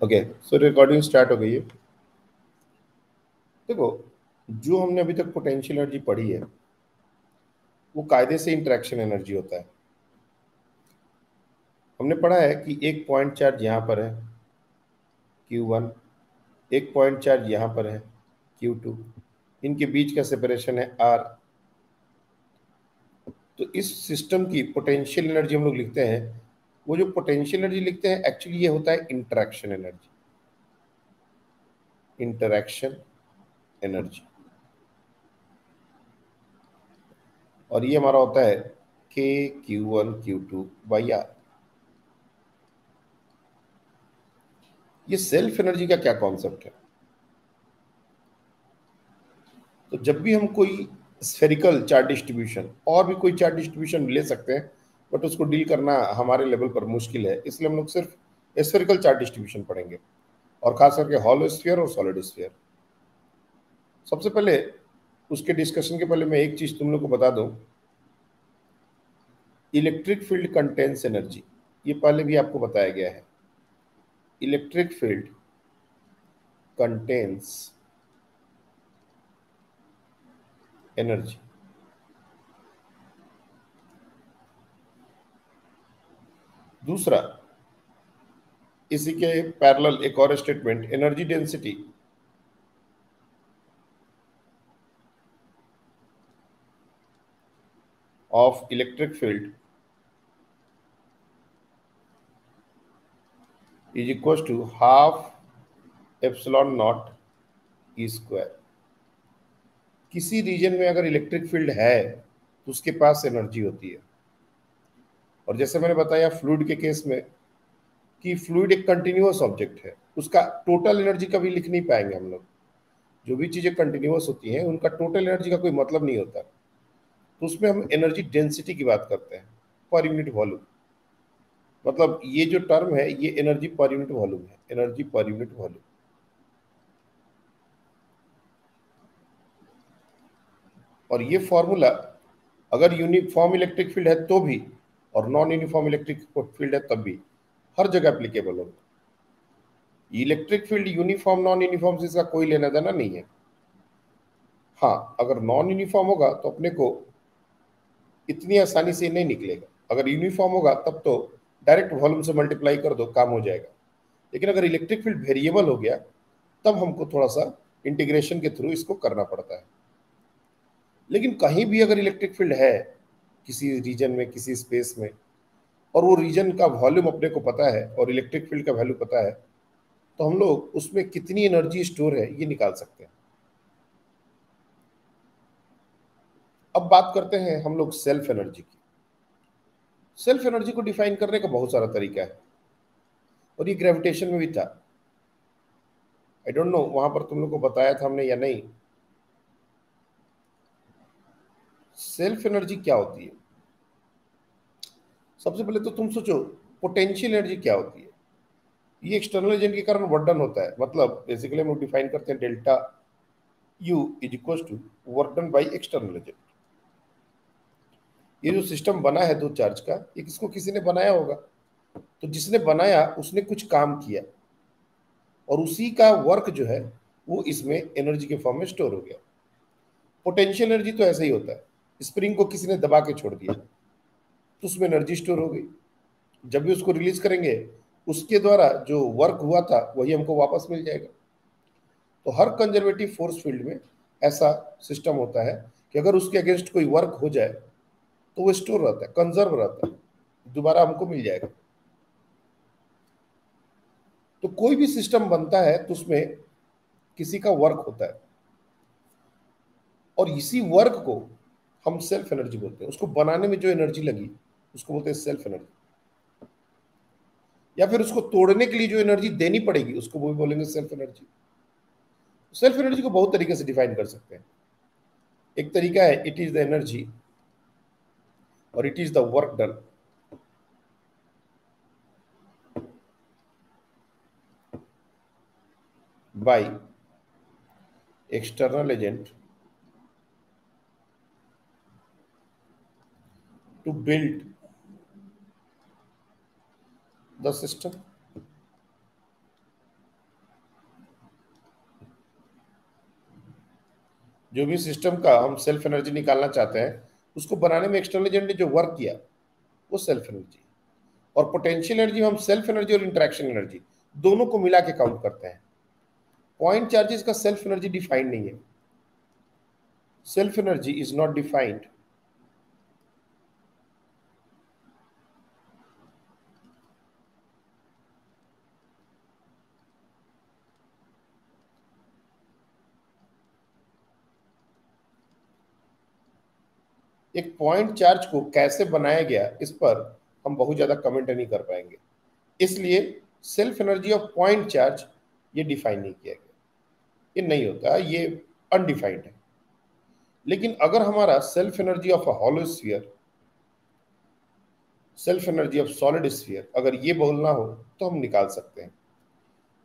Okay, सो recording start हो गई है। देखो, जो हमने अभी तक पोटेंशियल एनर्जी पढ़ी है वो कायदे से इंटरेक्शन एनर्जी होता है। हमने पढ़ा है कि एक पॉइंट चार्ज यहाँ पर है Q1, एक पॉइंट चार्ज यहाँ पर है Q2, इनके बीच का सेपरेशन है R। तो इस सिस्टम की पोटेंशियल एनर्जी हम लोग लिखते हैं, वो जो पोटेंशियल एनर्जी लिखते हैं एक्चुअली ये होता है इंटरेक्शन एनर्जी। इंटरेक्शन एनर्जी, और ये हमारा होता है KQ1 Q2/R। ये सेल्फ एनर्जी का क्या कॉन्सेप्ट है? तो जब भी हम कोई स्फेरिकल चार्ज डिस्ट्रीब्यूशन और भी कोई चार्ज डिस्ट्रीब्यूशन ले सकते हैं, बट उसको डील करना हमारे लेवल पर मुश्किल है, इसलिए हम लोग सिर्फ स्फेरिकल चार्ज डिस्ट्रीब्यूशन पढ़ेंगे, और खास करके हॉलो स्फीयर और सॉलिड स्फीयर। सबसे पहले उसके डिस्कशन के पहले मैं एक चीज तुम लोग को बता दूं, इलेक्ट्रिक फील्ड कंटेन्स एनर्जी। ये पहले भी आपको बताया गया है। Electric field contains energy. दूसरा, इसी के पैरेलल एक और statement, energy density of electric field is equal to half epsilon not E square. किसी रीजन में अगर इलेक्ट्रिक फील्ड है तो उसके पास एनर्जी होती है। और जैसे मैंने बताया फ्लूइड के केस में कि फ्लूइड एक कंटिन्यूअस ऑब्जेक्ट है, उसका टोटल एनर्जी कभी लिख नहीं पाएंगे हम लोग। जो भी चीजें कंटिन्यूअस होती हैं उनका टोटल एनर्जी का कोई मतलब नहीं होता। तो उसमें हम एनर्जी डेंसिटी की बात करते हैं, पर यूनिट वॉल्यूम। मतलब ये जो टर्म है ये एनर्जी पर यूनिट वॉल्यूम है, एनर्जी पर यूनिट वॉल्यूम। और ये फॉर्मूला अगर यूनिफॉर्म इलेक्ट्रिक फील्ड है तो भी, और नॉन यूनिफॉर्म इलेक्ट्रिक फील्ड है तब भी, हर जगह एप्लीकेबल होगा। Electric field uniform non uniform से इसका कोई लेना देना नहीं है। हाँ, अगर नॉन यूनिफॉर्म होगा तो अपने को इतनी आसानी से नहीं निकलेगा। अगर यूनिफॉर्म होगा तब तो डायरेक्ट वॉल्यूम से मल्टीप्लाई कर दो, काम हो जाएगा। लेकिन अगर इलेक्ट्रिक फील्ड वेरिएबल हो गया तब हमको थोड़ा सा इंटीग्रेशन के थ्रू इसको करना पड़ता है। लेकिन कहीं भी अगर इलेक्ट्रिक फील्ड है किसी रीजन में, किसी स्पेस में, और वो रीजन का वॉल्यूम अपने को पता है और इलेक्ट्रिक फील्ड का वैल्यू पता है, तो हम लोग उसमें कितनी एनर्जी स्टोर है ये निकाल सकते हैं। अब बात करते हैं हम लोग सेल्फ एनर्जी की। सेल्फ एनर्जी को डिफाइन करने का बहुत सारा तरीका है, और ये ग्रेविटेशन में भी था। आई डोंट नो वहां पर तुम लोग को बताया था हमने या नहीं। सेल्फ एनर्जी क्या होती है? सबसे पहले तो तुम सोचो पोटेंशियल एनर्जी क्या होती है। ये एक्सटर्नल एजेंट के कारण वर्क डन होता है। मतलब बेसिकली हम लोग डिफाइन करते हैं delta U is equal to work done by external agent. ये जो सिस्टम बना है दो चार्ज का, ये किसको किसी ने बनाया होगा। तो जिसने बनाया उसने कुछ काम किया, और उसी का वर्क जो है वो इसमें एनर्जी के फॉर्म में स्टोर हो गया। पोटेंशियल एनर्जी तो ऐसा ही होता है। स्प्रिंग को किसी ने दबा के छोड़ दिया तो उसमें एनर्जी स्टोर हो गई। जब भी उसको रिलीज करेंगे उसके द्वारा जो वर्क हुआ था वही हमको वापस मिल जाएगा। तो हर कंजर्वेटिव फोर्स फील्ड में ऐसा सिस्टम होता है कि अगर उसके अगेंस्ट कोई वर्क हो जाए तो वो स्टोर रहता है, कंजर्व रहता है, दोबारा हमको मिल जाएगा। तो कोई भी सिस्टम बनता है तो उसमें किसी का वर्क होता है, और इसी वर्क को हम सेल्फ एनर्जी बोलते हैं। उसको बनाने में जो एनर्जी लगी उसको बोलते हैं सेल्फ एनर्जी। या फिर उसको तोड़ने के लिए जो एनर्जी देनी पड़ेगी उसको वो भी बोलेंगे सेल्फ एनर्जी। सेल्फ एनर्जी को बहुत तरीके से डिफाइन कर सकते हैं। एक तरीका है इट इज द एनर्जी और it is the work done by external agent to build the system. जो भी सिस्टम का हम सेल्फ एनर्जी निकालना चाहते हैं, उसको बनाने में एक्सटर्नल एजेंट ने जो वर्क किया वो सेल्फ एनर्जी। और पोटेंशियल एनर्जी हम सेल्फ एनर्जी और इंटरेक्शन एनर्जी दोनों को मिला के काउंट करते हैं। पॉइंट चार्जेस का सेल्फ एनर्जी डिफाइंड नहीं है। Self energy is not defined. एक पॉइंट चार्ज को कैसे बनाया गया इस पर हम बहुत ज्यादा कमेंट नहीं कर पाएंगे, इसलिए self energy of point charge ये डिफाइन नहीं किया गया, ये नहीं होता, ये अनडिफाइंड है। लेकिन अगर हमारा self energy of a hollow sphere, self energy of solid sphere अगर ये बोलना हो तो हम निकाल सकते हैं।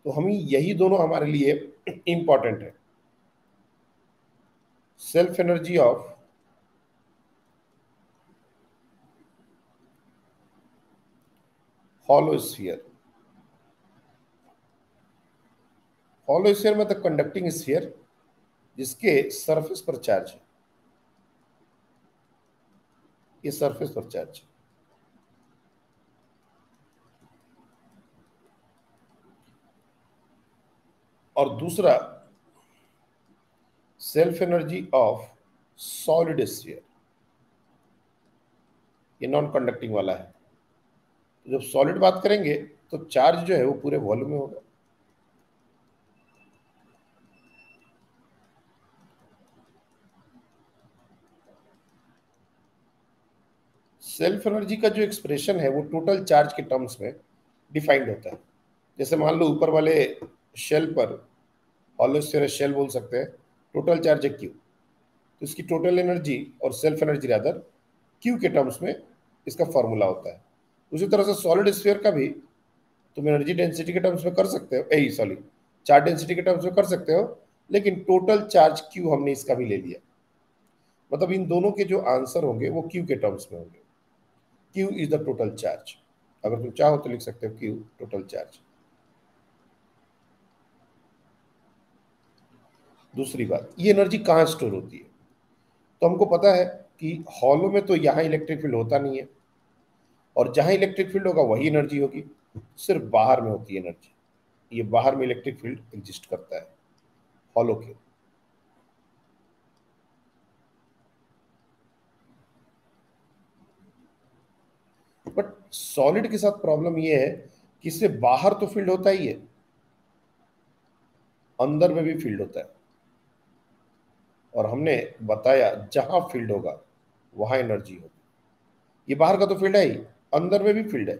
तो हम यही दोनों हमारे लिए इंपॉर्टेंट है। Self energy of hollow sphere, hollow sphere मतलब कंडक्टिंग स्फीयर जिसके सरफेस पर चार्ज है, ये सरफेस पर चार्ज है। और दूसरा self energy of solid sphere, ये नॉन कंडक्टिंग वाला है। तो जब सॉलिड बात करेंगे तो चार्ज जो है वो पूरे वॉल्यूम में होगा। सेल्फ एनर्जी का जो एक्सप्रेशन है वो टोटल चार्ज के टर्म्स में डिफाइंड होता है। जैसे मान लो ऊपर वाले शेल पर, हॉलो स्फीयर शेल बोल सकते हैं, टोटल चार्ज है क्यू, तो इसकी टोटल एनर्जी और सेल्फ एनर्जी रादर क्यू के टर्म्स में इसका फॉर्मूला होता है। उसी तरह से सॉलिड स्फीयर का भी तुम एनर्जी डेंसिटी के टर्म्स में कर सकते हो, ए सॉरी चार्ज डेंसिटी के टर्म्स में कर सकते हो, लेकिन टोटल चार्ज क्यू हमने इसका भी ले लिया। मतलब इन दोनों के जो आंसर होंगे वो क्यू के टर्म्स में होंगे। Q is the total charge. अगर तुम चाहो तो लिख सकते हो क्यू टोटल चार्ज। दूसरी बात, ये एनर्जी कहाँ स्टोर होती है? तो हमको पता है कि हॉलो में तो यहाँ इलेक्ट्रिक फील्ड होता नहीं है, और जहाँ इलेक्ट्रिक फील्ड होगा वही एनर्जी होगी। सिर्फ बाहर में होती है एनर्जी, ये बाहर में इलेक्ट्रिक फील्ड एग्जिस्ट करता है हॉलो के। बट सॉलिड के साथ प्रॉब्लम ये है कि इससे बाहर तो फील्ड होता ही है, अंदर में भी फील्ड होता है। और हमने बताया जहां फील्ड होगा वहां एनर्जी होगी। ये बाहर का तो फील्ड है ही, अंदर में भी फील्ड है।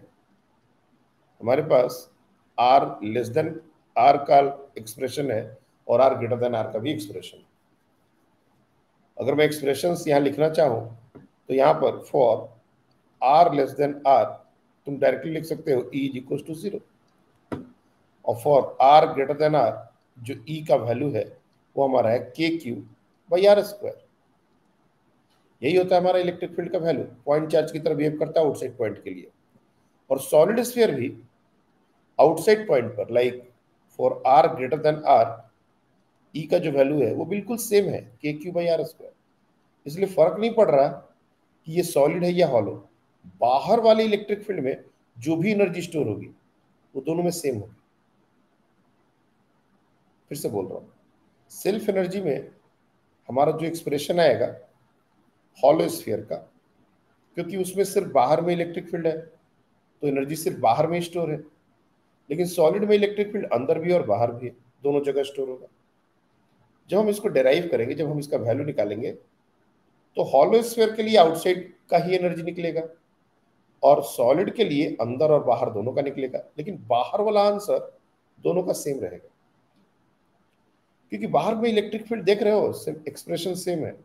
हमारे पास आर लेस देन आर का एक्सप्रेशन है और आर ग्रेटर देन आर का भी एक्सप्रेशन है। अगर मैं एक्सप्रेशन यहाँ लिखना चाहूँ तो यहाँ पर for R less than R तुम डायरेक्टली लिख सकते हो ई इज इक्वल टू 0, और for R greater than R जो ई का वैल्यू है वो हमारा है के क्यू बाई आर स्क्वायर। यही होता है हमारा इलेक्ट्रिक फील्ड का वैल्यू, पॉइंट चार्ज की तरह बिहेव करता है आउटसाइड पॉइंट के लिए। और सॉलिड स्फीयर भी आउटसाइड पॉइंट पर like for R greater than R E का जो वैल्यू है वो बिल्कुल सेम है के क्यू बाई आर स्क्वायर। इसलिए फर्क नहीं पड़ रहा कि ये सॉलिड है या हॉलो, बाहर वाले इलेक्ट्रिक फील्ड में जो भी एनर्जी स्टोर होगी वो दोनों में सेम होगी। फिर से बोल रहा हूँ, सेल्फ एनर्जी में हमारा जो एक्सप्रेशन आएगा हॉलो स्फीयर का, क्योंकि उसमें सिर्फ बाहर में इलेक्ट्रिक फील्ड है तो एनर्जी सिर्फ बाहर में स्टोर है। लेकिन सॉलिड में इलेक्ट्रिक फील्ड अंदर भी और बाहर भी है, दोनों जगह स्टोर होगा। जब हम इसको डेराइव करेंगे, जब हम इसका वैल्यू निकालेंगे, तो हॉलो स्फीयर के लिए आउटसाइड का ही एनर्जी निकलेगा और सॉलिड के लिए अंदर और बाहर दोनों का निकलेगा, लेकिन बाहर वाला आंसर दोनों का सेम रहेगा, क्योंकि बाहर में इलेक्ट्रिक फील्ड देख रहे हो सेम एक्सप्रेशन सेम है।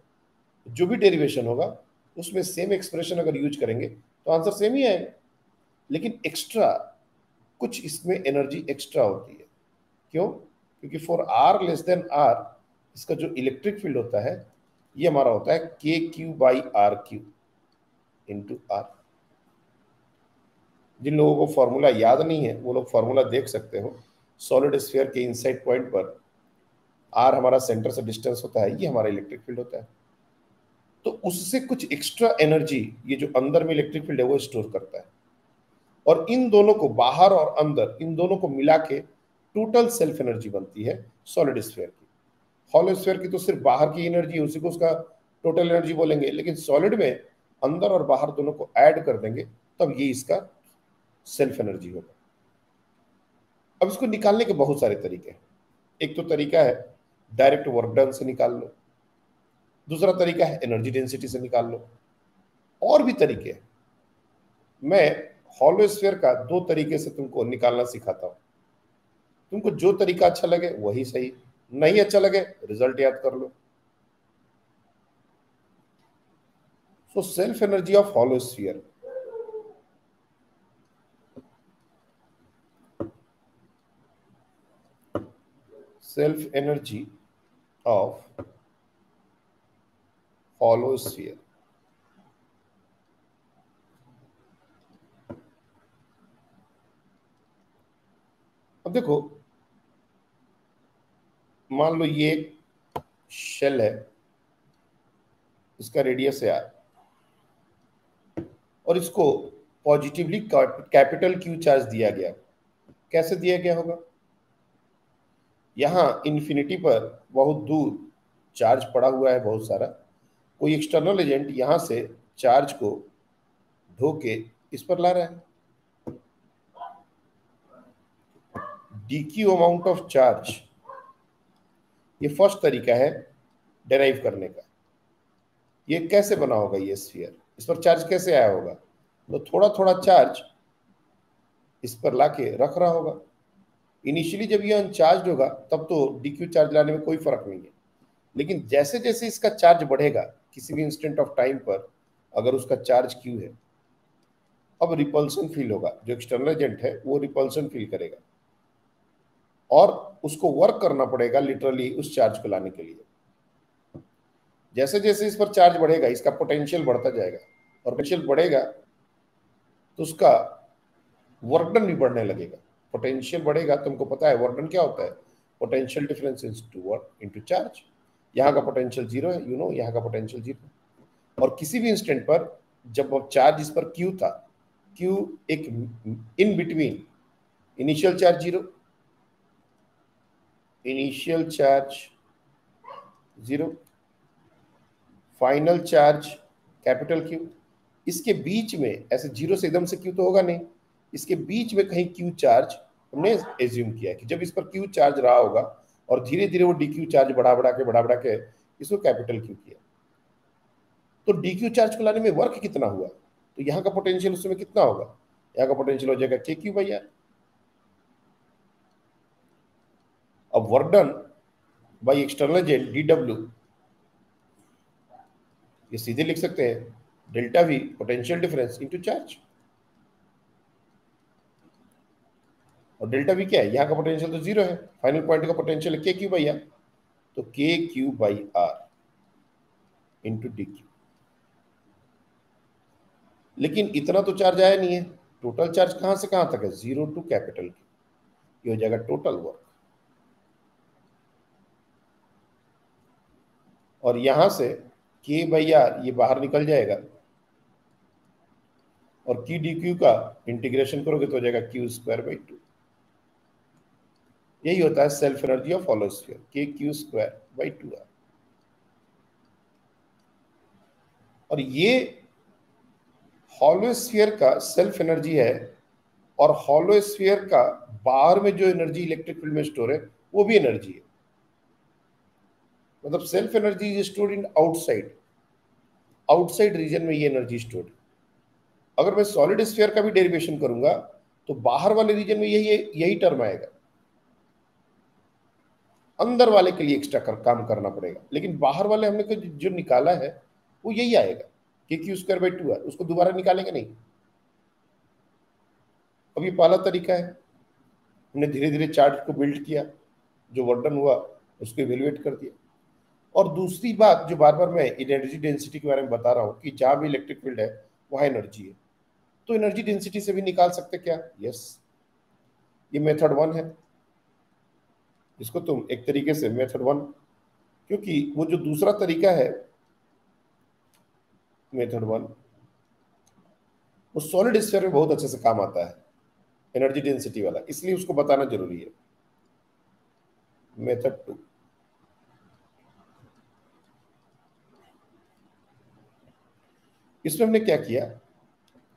जो भी डेरिवेशन होगा उसमें सेम एक्सप्रेशन अगर यूज करेंगे तो आंसर सेम ही आएगा। लेकिन एक्स्ट्रा कुछ इसमें एनर्जी एक्स्ट्रा होती है। क्यों? क्योंकि for R less than R इसका जो इलेक्ट्रिक फील्ड होता है ये हमारा होता है के Q by are Q into r. जिन लोगों को फॉर्मूला याद नहीं है वो लोग फॉर्मूला देख सकते हो। सॉलिड स्फीयर के इनसाइड पॉइंट पर आर हमारा सेंटर से डिस्टेंस होता है, ये हमारा इलेक्ट्रिक फील्ड होता है। तो उससे कुछ एक्स्ट्रा एनर्जी ये जो अंदर में इलेक्ट्रिक फील्ड है वो स्टोर करता है, और इन दोनों को, बाहर और अंदर, इन दोनों को मिला के टोटल सेल्फ एनर्जी बनती है सॉलिड स्फीयर की। हॉलो स्फीयर की तो सिर्फ बाहर की एनर्जी है, उसी को उसका टोटल एनर्जी बोलेंगे, लेकिन सॉलिड में अंदर और बाहर दोनों को ऐड कर देंगे तब ये इसका सेल्फ एनर्जी होगा। अब इसको निकालने के बहुत सारे तरीके हैं। एक तो तरीका है डायरेक्ट वर्क डन से निकाल लो, दूसरा तरीका है एनर्जी डेंसिटी से निकाल लो, और भी तरीके हैं। मैं हॉलो स्फीयर का दो तरीके से तुमको निकालना सिखाता हूं, तुमको जो तरीका अच्छा लगे वही सही, नहीं अच्छा लगे रिजल्ट याद कर लो। So self energy of hollow sphere, self energy of hollow sphere. अब देखो, मान लो ये एक शेल है, इसका रेडियस है आर, और इसको पॉजिटिवली कैपिटल क्यू चार्ज दिया गया। कैसे दिया गया होगा? यहां इन्फिनिटी पर बहुत दूर चार्ज पड़ा हुआ है बहुत सारा, कोई एक्सटर्नल एजेंट यहां से चार्ज को ढो के इस पर ला रहा है। D Q amount of charge, ये फर्स्ट तरीका है डेराइव करने का। ये कैसे बना होगा ये स्फीयर, इस पर चार्ज कैसे आया होगा? तो थोड़ा थोड़ा चार्ज इस पर लाके रख रहा होगा। इनिशियली जब ये अनचार्ज होगा तब तो डीक्यू चार्ज लाने में कोई फर्क नहीं है, लेकिन जैसे जैसे इसका चार्ज बढ़ेगा किसी भी इंस्टेंट ऑफ टाइम पर, अगर उसका चार्ज क्यू है, अब रिपल्सन फील होगा, जो एक्सटर्नल एजेंट है वो रिपल्सन फील करेगा, और उसको वर्क करना पड़ेगा लिटरली उस चार्ज को लाने के लिए। जैसे जैसे इस पर चार्ज बढ़ेगा इसका पोटेंशियल बढ़ता जाएगा, और पोटेंशियल बढ़ेगा तो उसका वर्क डन भी बढ़ने लगेगा। पोटेंशियल बढ़ेगा, तुमको पता है वर्क डन क्या होता है? Potential difference into work into charge. यहाँ का पोटेंशियल जीरो है, यू नो, यहाँ का पोटेंशियल जीरो, और किसी भी इंस्टेंट पर जब चार्ज इस पर क्यू था, क्यू एक in between, initial charge zero, initial charge zero, final charge capital Q, इसके बीच में ऐसे जीरो से एकदम से क्यू तो होगा नहीं, इसके बीच में कहीं क्यू चार्ज हमने एज्यूम किया कि जब इस पर क्यू चार्ज रहा होगा, और धीरे धीरे वो डी क्यू चार्ज बढ़ा बढ़ा के इसको कैपिटल क्यू किया, तो डी क्यू चार्ज को लाने में वर्क कितना हुआ? तो यहाँ का पोटेंशियल उस समय कितना होगा? यहाँ का पोटेंशियल हो जाएगा के क्यू बाई आर। अब work done by external agent D W, ये सीधे लिख सकते हैं delta V potential difference into charge, और डेल्टा वी क्या है? यहाँ का पोटेंशियल तो जीरो है, फाइनल पॉइंट का potential K Q by R, तो K Q by R into D Q. लेकिन इतना तो चार्ज आया नहीं है, टोटल चार्ज कहां से कहां तक है? जीरो टू कैपिटल क्यू, ये हो जाएगा टोटल वर्क, और यहां से के बाई आर ये बाहर निकल जाएगा, और की डी क्यू का इंटीग्रेशन करोगे तो हो जाएगा क्यू स्क्वायर बाई टू। यही होता है self energy of hollow sphere, k Q square by two r. और ये हॉलो स्फीयर का सेल्फ एनर्जी है, और हॉलो स्फीयर का बाहर में जो एनर्जी इलेक्ट्रिक फील्ड में स्टोर है वो भी एनर्जी है। मतलब self energy is stored in outside, outside region में ये एनर्जी स्टोर्ड। अगर मैं सॉलिड स्फीयर का भी डेरिवेशन करूंगा तो बाहर वाले रीजन में यही यही टर्म आएगा, अंदर वाले के लिए एक्स्ट्रा काम करना पड़ेगा, लेकिन बाहर वाले हमने जो निकाला है वो यही आएगा, के क्यू स्क्वायर बाई टू है, उसको दोबारा निकालेंगे नहीं। अब ये पहला तरीका है, हमने धीरे धीरे चार्ज को बिल्ड किया, जो वर्डन हुआ उसको इवेल्युएट कर दिया। और दूसरी बात जो बार बार मैं एनर्जी डेंसिटी के बारे में बता रहा हूँ कि जहां भी इलेक्ट्रिक फील्ड है वहां एनर्जी है, तो एनर्जी डेंसिटी से भी निकाल सकते क्या? यस, ये मेथड वन है। इसको तुम एक तरीके से मेथड वन, क्योंकि वो जो दूसरा तरीका है मेथड वन, वो सॉलिड स्फीयर में बहुत अच्छे से काम आता है, एनर्जी डेंसिटी वाला, इसलिए उसको बताना जरूरी है। मेथड टू, इसमें हमने क्या किया,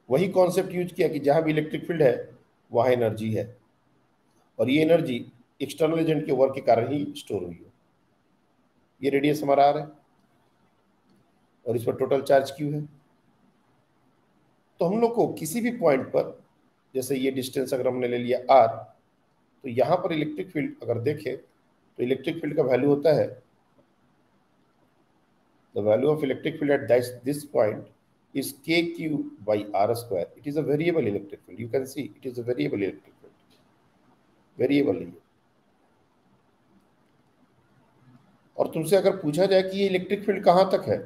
वही कॉन्सेप्ट यूज किया कि जहां भी इलेक्ट्रिक फील्ड है वहां एनर्जी है, और ये एनर्जी एक्सटर्नल एजेंट के वर्क के कारण ही स्टोर हुई है। ये रेडियस हमारा आर है और इस पर टोटल चार्ज क्यू है। तो हम लोग को किसी भी पॉइंट पर, जैसे ये डिस्टेंस अगर हमने ले लिया आर, तो यहाँ पर इलेक्ट्रिक फील्ड अगर देखें तो इलेक्ट्रिक फील्ड का वैल्यू होता है, the value of electric field at this point is kq by r square. It is a variable electric field. You can see it is a variable electric field. Variable है। और तुमसे अगर पूछा जाए कि ये इलेक्ट्रिक फील्ड कहाँ तक है,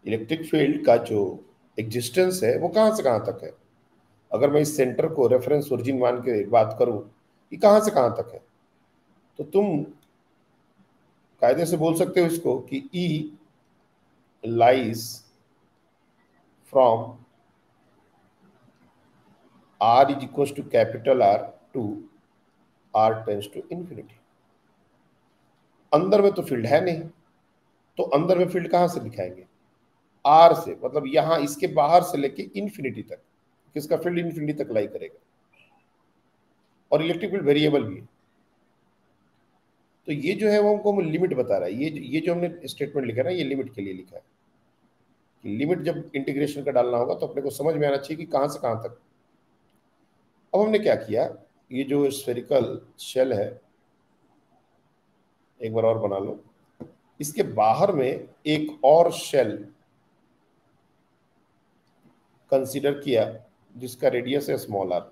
इलेक्ट्रिक फील्ड का जो एग्जिस्टेंस है वो कहाँ से कहाँ तक है, अगर मैं इस सेंटर को रेफरेंस ओरिजिन मान के बात करूं कि कहाँ से कहाँ तक है, तो तुम कायदे से बोल सकते हो इसको कि E lies from R is equal to capital R to R tends to infinity. अंदर में तो फील्ड है नहीं, तो अंदर में फील्ड कहाँ से दिखाएंगे, आर से, मतलब यहां इसके बाहर से लेके इंफिनिटी तक किसका फील्ड इंफिनिटी तक लाई करेगा, और इलेक्ट्रिक फील्ड वेरिएबल भी है। तो ये जो है वो हमको लिमिट बता रहा है, ये जो हमने स्टेटमेंट लिखा है ना, ये लिमिट के लिए लिखा है कि लिमिट जब इंटीग्रेशन का डालना होगा तो अपने को समझ में आना चाहिए कि कहां से कहां तक। अब हमने क्या किया, ये जो स्फेरिकल शेल है, एक बार और बना लो, इसके बाहर में एक और शेल कंसीडर किया जिसका रेडियस है स्मॉल आर।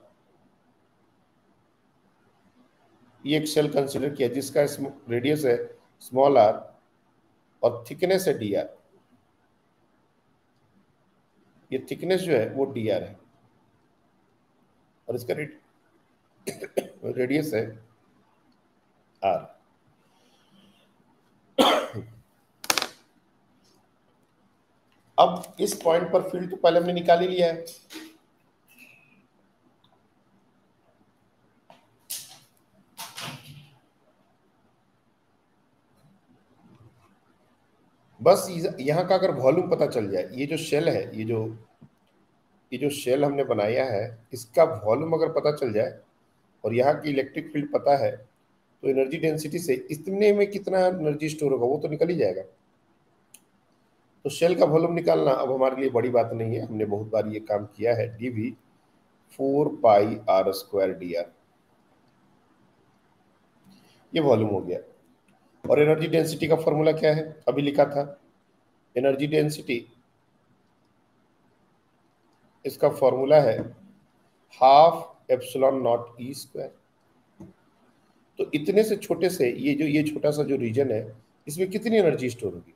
ये एक शेल कंसीडर किया जिसका रेडियस है स्मॉल आर और थिकनेस है डी आर। ये थिकनेस जो है वो डी आर है और इसका रेडियस है आर। अब इस पॉइंट पर फील्ड तो पहले हमने निकाल ही लिया है, बस यहाँ का अगर वॉल्यूम पता चल जाए, ये जो शेल है, ये जो शेल हमने बनाया है, इसका वॉल्यूम अगर पता चल जाए और यहाँ की इलेक्ट्रिक फील्ड पता है, तो एनर्जी डेंसिटी से इतने में कितना एनर्जी स्टोर होगा वो तो निकल ही जाएगा। तो शेल का वॉल्यूम निकालना अब हमारे लिए बड़ी बात नहीं है, हमने बहुत बार ये काम किया है। dv 4πr² dr, ये वॉल्यूम हो गया। और एनर्जी डेंसिटी का फॉर्मूला क्या है, अभी लिखा था, एनर्जी डेंसिटी इसका फॉर्मूला है half epsilon not E square. तो इतने से छोटे से ये छोटा सा जो रीजन है, इसमें कितनी एनर्जी स्टोर होगी,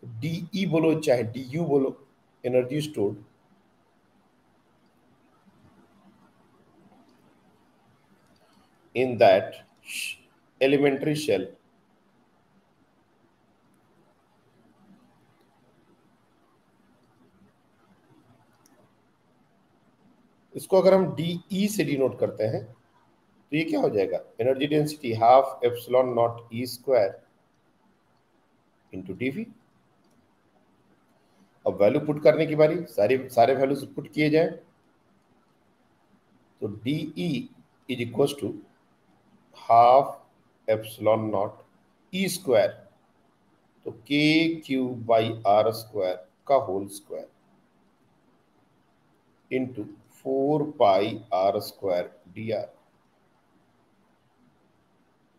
डी बोलो चाहे डी यू बोलो, energy stored in that elementary shell इसको अगर हम डी से डिनोट करते हैं तो ये क्या हो जाएगा, energy density half epsilon not E square into D V. अब वैल्यू पुट करने की बारी, सारे वैल्यूज पुट किए जाए, तो D is equal to half epsilon not E square, तो K Q by R square का whole square into 4πr² dr।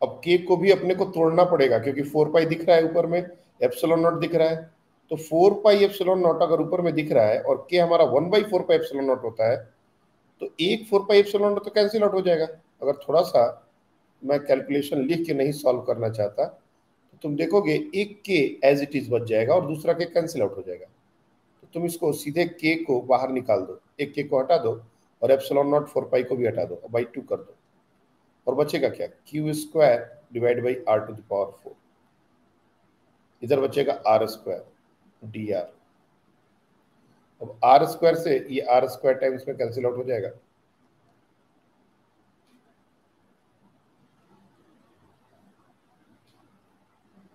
अब के को भी अपने को तोड़ना पड़ेगा क्योंकि 4π दिख रहा है ऊपर में, एप्सिलॉन नॉट दिख रहा है, तो 4π एप्सिलॉन नॉट अगर ऊपर में दिख रहा है और के हमारा 1/4π एप्सिलॉन नॉट होता है, तो एक 4π एप्सिलॉन नॉट तो कैंसिल आउट हो जाएगा। अगर थोड़ा सा मैं कैलकुलेशन लिख के नहीं सॉल्व करना चाहता तो तुम देखोगे एक के एज इट इज बच जाएगा और दूसरा के कैंसिल आउट हो जाएगा। तो तुम इसको सीधे के को बाहर निकाल दो, एक के को हटा दो और एप्सिलॉन नॉट 4π को भी हटा दो, बाई 2 कर दो, और बचेगा क्या, Q square divide by R to the power 4। इधर बचेगा आर स्क्वायर डी आर। अब आर स्क्वायर से ये आर स्क्वायर टाइम्स में कैंसिल आउट हो जाएगा,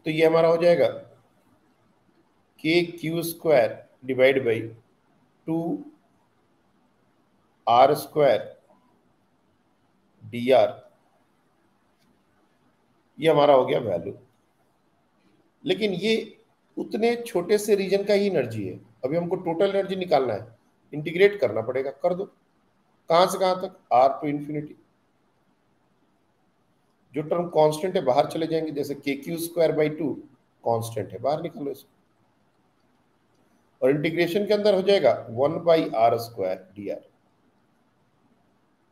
तो ये हमारा हो जाएगा K Q square divide by 2 R square D R. ये हमारा हो गया वैल्यू। लेकिन ये उतने छोटे से रीजन का ही एनर्जी है, अभी हमको टोटल एनर्जी निकालना है, इंटीग्रेट करना पड़ेगा। कर दो, कहां से कहां तक, आर टू इंफिनिटी। जो टर्म कांस्टेंट है बाहर चले जाएंगे, जैसे के क्यू स्क्वायर बाई 2 कांस्टेंट है, बाहर निकालो इसको, और इंटीग्रेशन के अंदर हो जाएगा 1 by R square D R,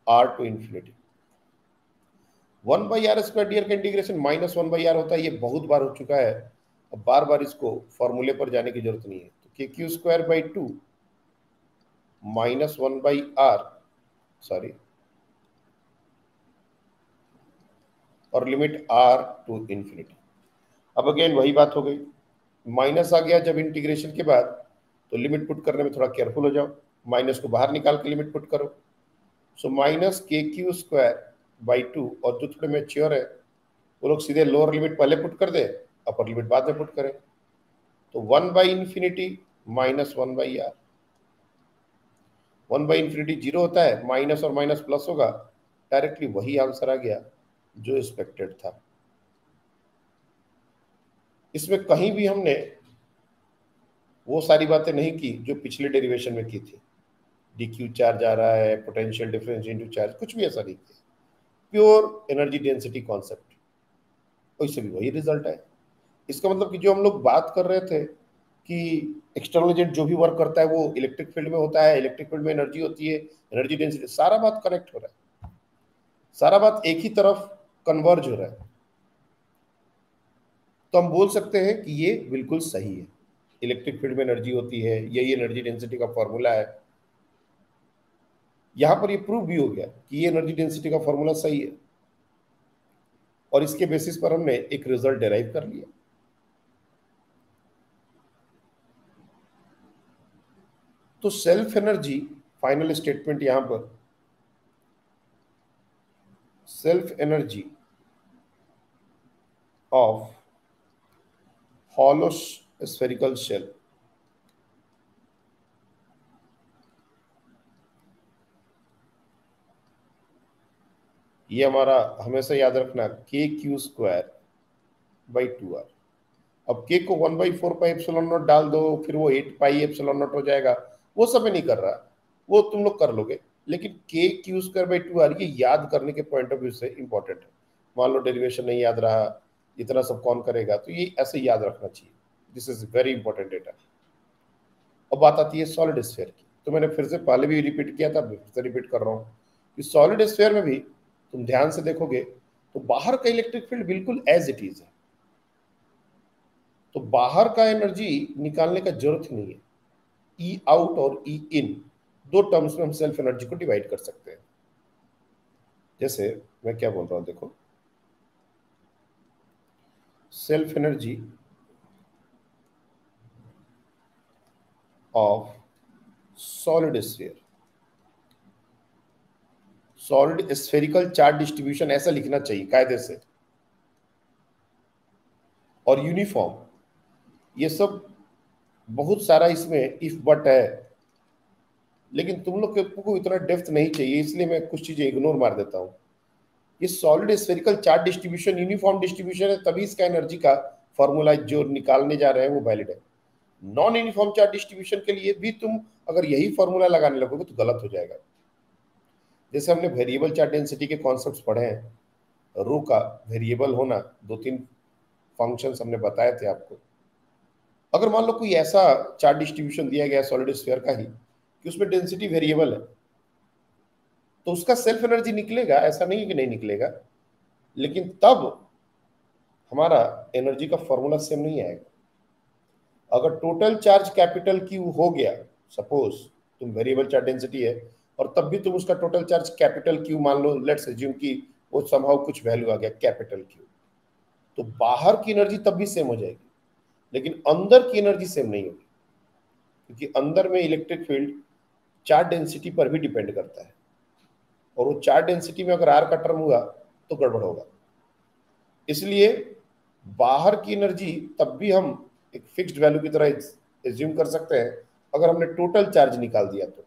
R to infinity. 1 by R square D R का इंटीग्रेशन -1 बाई आर होता है, ये बहुत बार हो चुका है, अब बार बार इसको फॉर्मूले पर जाने की जरूरत नहीं है। तो K Q square by 2 -1 by R, sorry, और लिमिट आर टू इंफिनिटी। अब अगेन वही बात हो गई, माइनस आ गया जब इंटीग्रेशन के बाद, तो लिमिट पुट करने में थोड़ा केयरफुल हो जाओ, माइनस को बाहर निकाल के लिमिट पुट करो। सो माइनस के क्यू स्क्वायर बाई 2, और जो थोड़े मैच्योर है वो लोग सीधे लोअर लिमिट पहले पुट कर दे, अपर लिमिट बाद में पुट करें। तो 1 by infinity -1 by R. 1 by infinity zero होता है, माइनस और माइनस प्लस होगा, डायरेक्टली वही आंसर आ गया जो एक्सपेक्टेड था। इसमें कहीं भी हमने वो सारी बातें नहीं की जो पिछले डेरिवेशन में की थी, डी क्यू चार्ज आ रहा है, पोटेंशियल डिफरेंस इनटू चार्ज, कुछ भी ऐसा नहीं किया, प्योर एनर्जी डेंसिटी कॉन्सेप्ट, और इससे भी वही रिजल्ट है। इसका मतलब कि जो हम लोग बात कर रहे थे कि एक्सटर्नल एजेंट जो भी वर्क करता है वो इलेक्ट्रिक फील्ड में होता है, इलेक्ट्रिक फील्ड में एनर्जी होती है, एनर्जी डेंसिटी, सारा बात कनेक्ट हो रहा है, सारा बात एक ही तरफ कन्वर्ज हो रहा है। तो हम बोल सकते हैं कि ये बिल्कुल सही है, इलेक्ट्रिक फील्ड में एनर्जी होती है, यही एनर्जी डेंसिटी का फॉर्मूला है। यहां पर ये प्रूव भी हो गया कि ये एनर्जी डेंसिटी का फॉर्मूला सही है, और इसके बेसिस पर हमने एक रिजल्ट डेराइव कर लिया। तो सेल्फ एनर्जी, फाइनल स्टेटमेंट यहां पर, self energy of hollow spherical shell, ये हमारा हमेशा याद रखना, के क्यू स्क्वायर बाई 2 आर। अब के को 1/4 पाई एप्सिलॉन नॉट डाल दो, फिर वो 8 पाई एप्सिलॉन नॉट हो जाएगा, वो सब मैं नहीं कर रहा, वो तुम लोग कर लोगे। लेकिन के क्यू स्क्वायर बाई 2 आर ये याद करने के पॉइंट ऑफ व्यू से इंपॉर्टेंट है। मान लो डेरिवेशन नहीं याद रहा, इतना सब कौन करेगा, तो ये ऐसे याद रखना चाहिए। This is very important data. अब बात आती है सॉलिड स्फीयर की, तो मैंने फिर से पहले भी रिपीट किया था, फिर से रिपीट कर रहा हूँ कि सॉलिड स्फीयर में भी तुम ध्यान से देखोगे तो बाहर का इलेक्ट्रिक फील्ड बिल्कुल एज इट इज है, तो बाहर का एनर्जी निकालने का जरूरत ही नहीं है। ई आउट और ई इन दो टर्म्स में हम सेल्फ एनर्जी को डिवाइड कर सकते हैं। जैसे मैं क्या बोल रहा हूं, देखो, self energy of solid sphere, solid spherical charge distribution ऐसा लिखना चाहिए कायदे से, और यूनिफॉर्म, ये सब बहुत सारा इसमें इफ बट है, लेकिन तुम लोग को इतना डेप्थ नहीं चाहिए, इसलिए मैं कुछ चीजें इग्नोर मार देता हूं। ये solid spherical charge distribution uniform distribution है, तभी इसका एनर्जी का फॉर्मूला जो निकालने जा रहे हैं वो वैलिड है। नॉन यूनिफॉर्म चार्ज डिस्ट्रीब्यूशन के लिए भी तुम अगर यही फॉर्मूला लगाने लगोगे तो गलत हो जाएगा। जैसे हमने वेरिएबल चार्ज डेंसिटी के कॉन्सेप्ट्स पढ़े हैं, रो का वेरिएबल होना, 2-3 फंक्शंस हमने बताए थे आपको। अगर मान लो कोई ऐसा चार्ज डिस्ट्रीब्यूशन दिया गया सॉलिड स्फीयर का ही कि उसमें डेंसिटी वेरिएबल है, तो उसका सेल्फ एनर्जी निकलेगा, ऐसा नहीं है कि नहीं निकलेगा, लेकिन तब हमारा एनर्जी का फॉर्मूला सेम नहीं आएगा। अगर टोटल चार्ज कैपिटल क्यू हो गया, सपोज तुम वेरिएबल चार्ज डेंसिटी है और तब भी तुम उसका टोटल चार्ज कैपिटल क्यू मान लो, लेट्स अज्यूम कि वो समहाउ कुछ वैल्यू आ गया कैपिटल क्यू, तो बाहर की एनर्जी तब भी सेम हो जाएगी, लेकिन अंदर की एनर्जी सेम नहीं होगी, क्योंकि अंदर में इलेक्ट्रिक फील्ड चार्ज डेंसिटी पर भी डिपेंड करता है, और वो चार्ज डेंसिटी में अगर आर का टर्म हुआ तो गड़बड़ होगा। इसलिए बाहर की एनर्जी तब भी हम एक फिक्स्ड वैल्यू की तरह एज्यूम कर सकते हैं अगर हमने टोटल चार्ज निकाल दिया तो,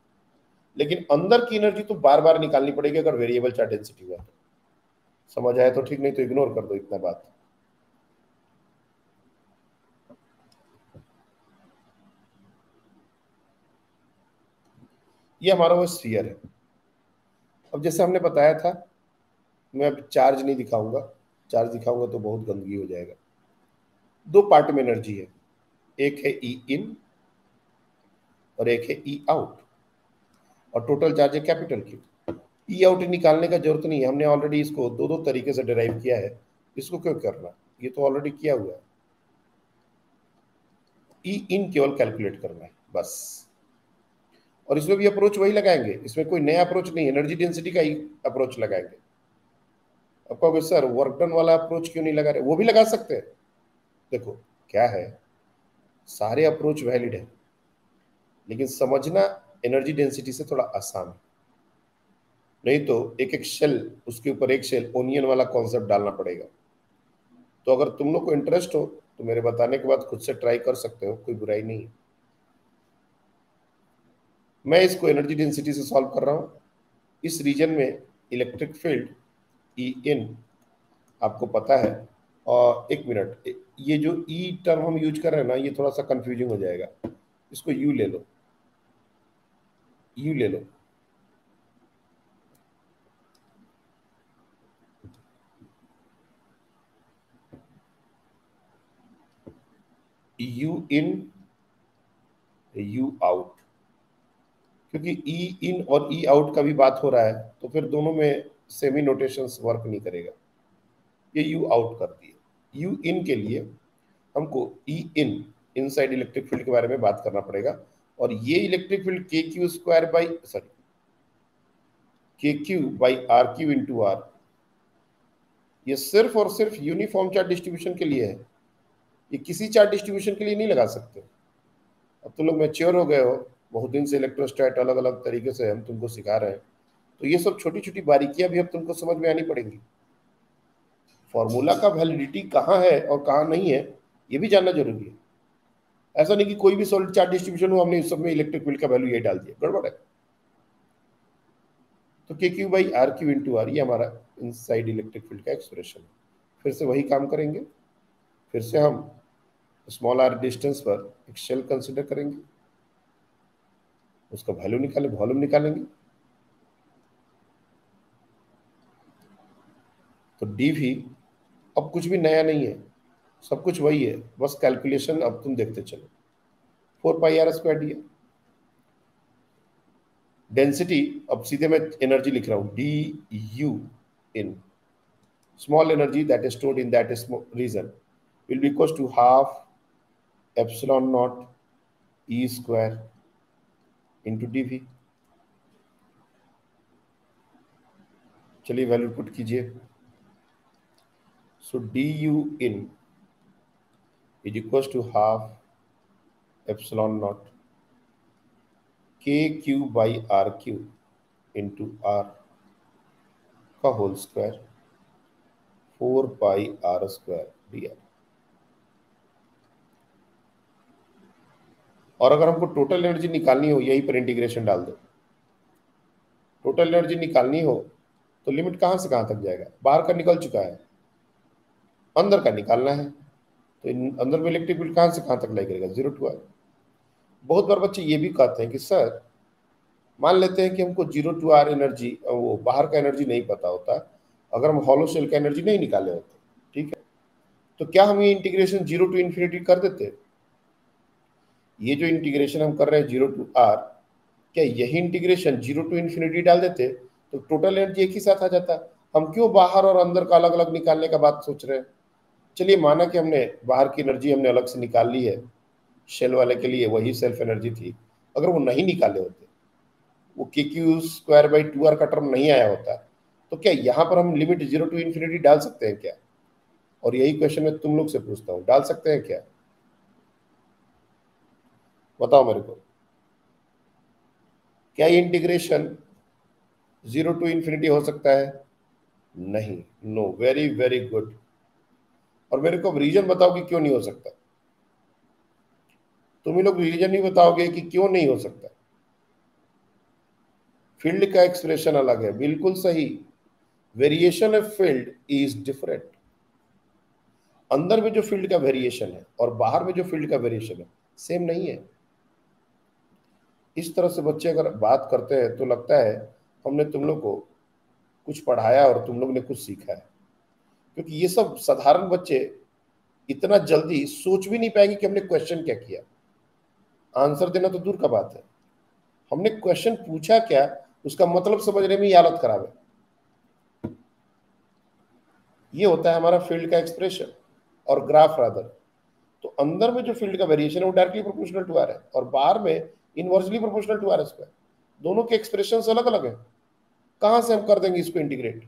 लेकिन अंदर की एनर्जी तो बार बार निकालनी पड़ेगी अगर वेरिएबल चार्ज डेंसिटी हुआ तो। समझ आया तो ठीक, नहीं तो इग्नोर कर दो इतना बात। ये हमारा वो स्फीयर है। अब जैसे हमने बताया था, मैं अब चार्ज नहीं दिखाऊंगा, चार्ज दिखाऊंगा तो बहुत गंदगी हो जाएगा। दो पार्ट में एनर्जी है, एक है ई इन और एक है ई आउट, और टोटल चार्ज है कैपिटल क्यू। ई आउट निकालने का जरूरत नहीं है, हमने ऑलरेडी इसको दो दो तरीके से डिराइव किया है, इसको क्यों करना, ये तो ऑलरेडी किया हुआ है। ई इन केवल कैलकुलेट करना है बस, और इसमें भी अप्रोच वही लगाएंगे, इसमें कोई नया अप्रोच नहीं, एनर्जी डेंसिटी का ही अप्रोच लगाएंगे। अब कहोगे सर वर्क डन वाला अप्रोच क्यों नहीं लगा रहे, वो भी लगा सकते हैं। देखो क्या है, सारे अप्रोच वैलिड है, लेकिन समझना एनर्जी डेंसिटी से थोड़ा आसान है। नहीं तो एक एक शेल, उसके ऊपर एक शेल, ओनियन वाला कॉन्सेप्ट डालना पड़ेगा। तो अगर तुम लोग को इंटरेस्ट हो तो मेरे बताने के बाद खुद से ट्राई कर सकते हो, कोई बुराई नहीं है। मैं इसको एनर्जी डेंसिटी से सॉल्व कर रहा हूं। इस रीजन में इलेक्ट्रिक फील्ड ई इन आपको पता है, और एक मिनट, ये जो ई टर्म हम यूज कर रहे हैं ना, ये थोड़ा सा कंफ्यूजिंग हो जाएगा, इसको यू ले लो, यू ले लो। यू इन, यू आउट, क्योंकि ई इन और ई आउट का भी बात हो रहा है, तो फिर दोनों में सेमी नोटेशंस वर्क नहीं करेगा। ये यू आउट कर दिए। यू इन के लिए हमको E in, inside electric field के बारे में बात करना पड़ेगा, और ये electric field K Q square by, sorry, K Q by are Q into R, ये सिर्फ और सिर्फ यूनिफॉर्म चार्ज डिस्ट्रीब्यूशन के लिए है, ये किसी चार्ज डिस्ट्रीब्यूशन के लिए नहीं लगा सकते। अब तुम लोग मैच्योर हो गए हो, बहुत दिन से इलेक्ट्रोस्टैट अलग अलग तरीके से हम तुमको सिखा रहे हैं, तो ये सब छोटी छोटी बारीकियां भी अब तुमको समझ में आनी पड़ेंगी। फॉर्मूला का वैलिडिटी कहाँ है और कहाँ नहीं है, ये भी जानना जरूरी है। ऐसा नहीं कि कोई भी सॉलिड चार्ज डिस्ट्रीब्यूशन हो, हमने इस सब में इलेक्ट्रिक फील्ड का वैल्यू ये डाल दिया, गड़बड़ है। तो K Q by are Q into R, ये हमारा इनसाइड इलेक्ट्रिक फील्ड का एक्सप्रेशन है। फिर से वही काम करेंगे, फिर से हम स्मॉल आर डिस्टेंस पर एक शेल कंसिडर करेंगे, उसका वैल्यू निकाले, वॉल्यूम निकालेंगे। तो डी भी अब कुछ भी नया नहीं है, सब कुछ वही है, बस कैलकुलेशन अब तुम देखते चलो। 4 पाई r² डी है डेंसिटी। अब सीधे मैं एनर्जी लिख रहा हूं, d u in, small energy that is stored in that region will be equal to half epsilon not E square into d v. चलिए वैल्यू पुट कीजिए। So d u in is equal to half epsilon not k Q by are Q into r का whole square 4 pi r² d r. और अगर हमको total energy निकालनी हो, यहीं पर इंटीग्रेशन डाल दो। टोटल एनर्जी निकालनी हो तो लिमिट कहाँ से कहाँ तक जाएगा, बाहर का निकल चुका है, अंदर का निकालना है, तो अंदर में इलेक्ट्रिक फील्ड कहाँ से कहाँ तक लाई करेगा, 0 to r। बहुत बार बच्चे ये भी कहते हैं कि सर मान लेते हैं कि हमको 0 to r एनर्जी, वो बाहर का एनर्जी नहीं पता होता, अगर हम हॉलो शेल का एनर्जी नहीं निकाले होते, ठीक है, तो क्या हम ये इंटीग्रेशन 0 to इन्फिनिटी कर देते। ये जो इंटीग्रेशन हम कर रहे हैं 0 to r, क्या यही इंटीग्रेशन 0 to इन्फिनिटी डाल देते तो टोटल एनर्जी एक ही साथ आ जाता। हम क्यों बाहर और अंदर का अलग अलग निकालने का बात सोच रहे हैं। चलिए माना कि हमने बाहर की एनर्जी हमने अलग से निकाल ली है, शेल वाले के लिए वही सेल्फ एनर्जी थी, अगर वो नहीं निकाले होते, वो के क्यू स्क्वायर बाई 2r का टर्म नहीं आया होता, तो क्या यहाँ पर हम लिमिट 0 टू इन्फिनिटी डाल सकते हैं क्या? और यही क्वेश्चन मैं तुम लोग से पूछता हूँ, डाल सकते हैं क्या? बताओ मेरे को, क्या ये इंटीग्रेशन 0 टू इन्फिनिटी हो सकता है? नहीं, नो, वेरी वेरी गुड। और मेरे को रीजन बताओ कि क्यों नहीं हो सकता। तुम ही लोग रीजन ही बताओगे कि क्यों नहीं हो सकता। फील्ड का एक्सप्रेशन अलग है, बिल्कुल सही। Variation of field is different. अंदर में जो फील्ड का वेरिएशन है और बाहर में जो फील्ड का वेरिएशन है सेम नहीं है। इस तरह से बच्चे अगर बात करते हैं तो लगता है हमने तुम लोग को कुछ पढ़ाया और तुम लोग ने कुछ सीखा है, क्योंकि ये सब साधारण बच्चे इतना जल्दी सोच भी नहीं पाएंगे कि हमने क्वेश्चन क्या किया। आंसर देना तो दूर का बात है, हमने क्वेश्चन पूछा क्या उसका मतलब समझने में ही हालत खराब है। ये होता है हमारा फील्ड का एक्सप्रेशन और ग्राफ रादर। तो अंदर में जो फील्ड का वेरिएशन है वो डायरेक्टली प्रोपोर्शनल टू आर है और बाहर में inversely proportional to R square. दोनों के एक्सप्रेशन अलग अलग है। कहां से हम कर देंगे इसको इंटीग्रेट?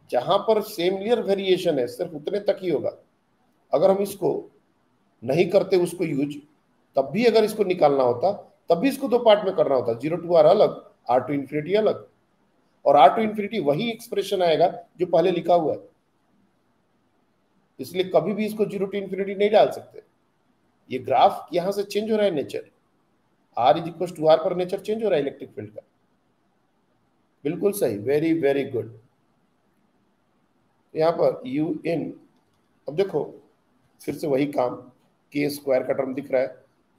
जहां पर सेम लियर वेरिएशन है सिर्फ उतने तक ही होगा। अगर हम इसको नहीं करते उसको यूज, तब भी अगर इसको निकालना होता तब भी इसको दो पार्ट में करना होता, 0 टू आर अलग, आर टू इन्फिनिटी अलग। और आर टू इन्फिनिटी वही एक्सप्रेशन आएगा जो पहले लिखा हुआ है, इसलिए कभी भी इसको 0 टू इन्फिनिटी नहीं डाल सकते। ये ग्राफ यहां से चेंज हो रहा है nature, R is equal to R पर नेचर चेंज हो रहा है इलेक्ट्रिक फील्ड का। बिल्कुल सही, वेरी वेरी गुड। यहाँ पर यू इन, अब देखो फिर से वही काम, के स्क्वायर का टर्म दिख रहा है,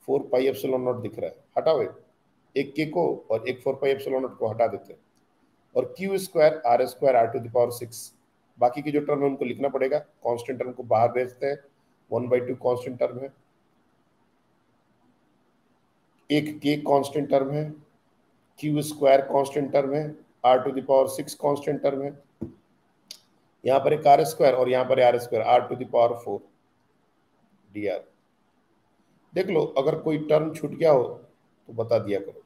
4 पाई एप्सिलॉन नॉट दिख रहा है, हटाओ एक के को और एक 4 पाई एप्सिलॉन नॉट को हटा देते हैं, और Q square R to the power 6। बाकी की जो टर्म है उनको लिखना पड़ेगा, कांस्टेंट टर्म को बाहर भेजते हैं, 1/2 कांस्टेंट टर्म है, एक के कांस्टेंट टर्म है, क्यू स्क्वायर कांस्टेंट टर्म है, R to the power 6 constant term है, यहाँ पर एक आर स्क्वायर और यहाँ पर R square, R to the power 4 D R. देख लो अगर कोई टर्म छूट गया हो तो बता दिया करो,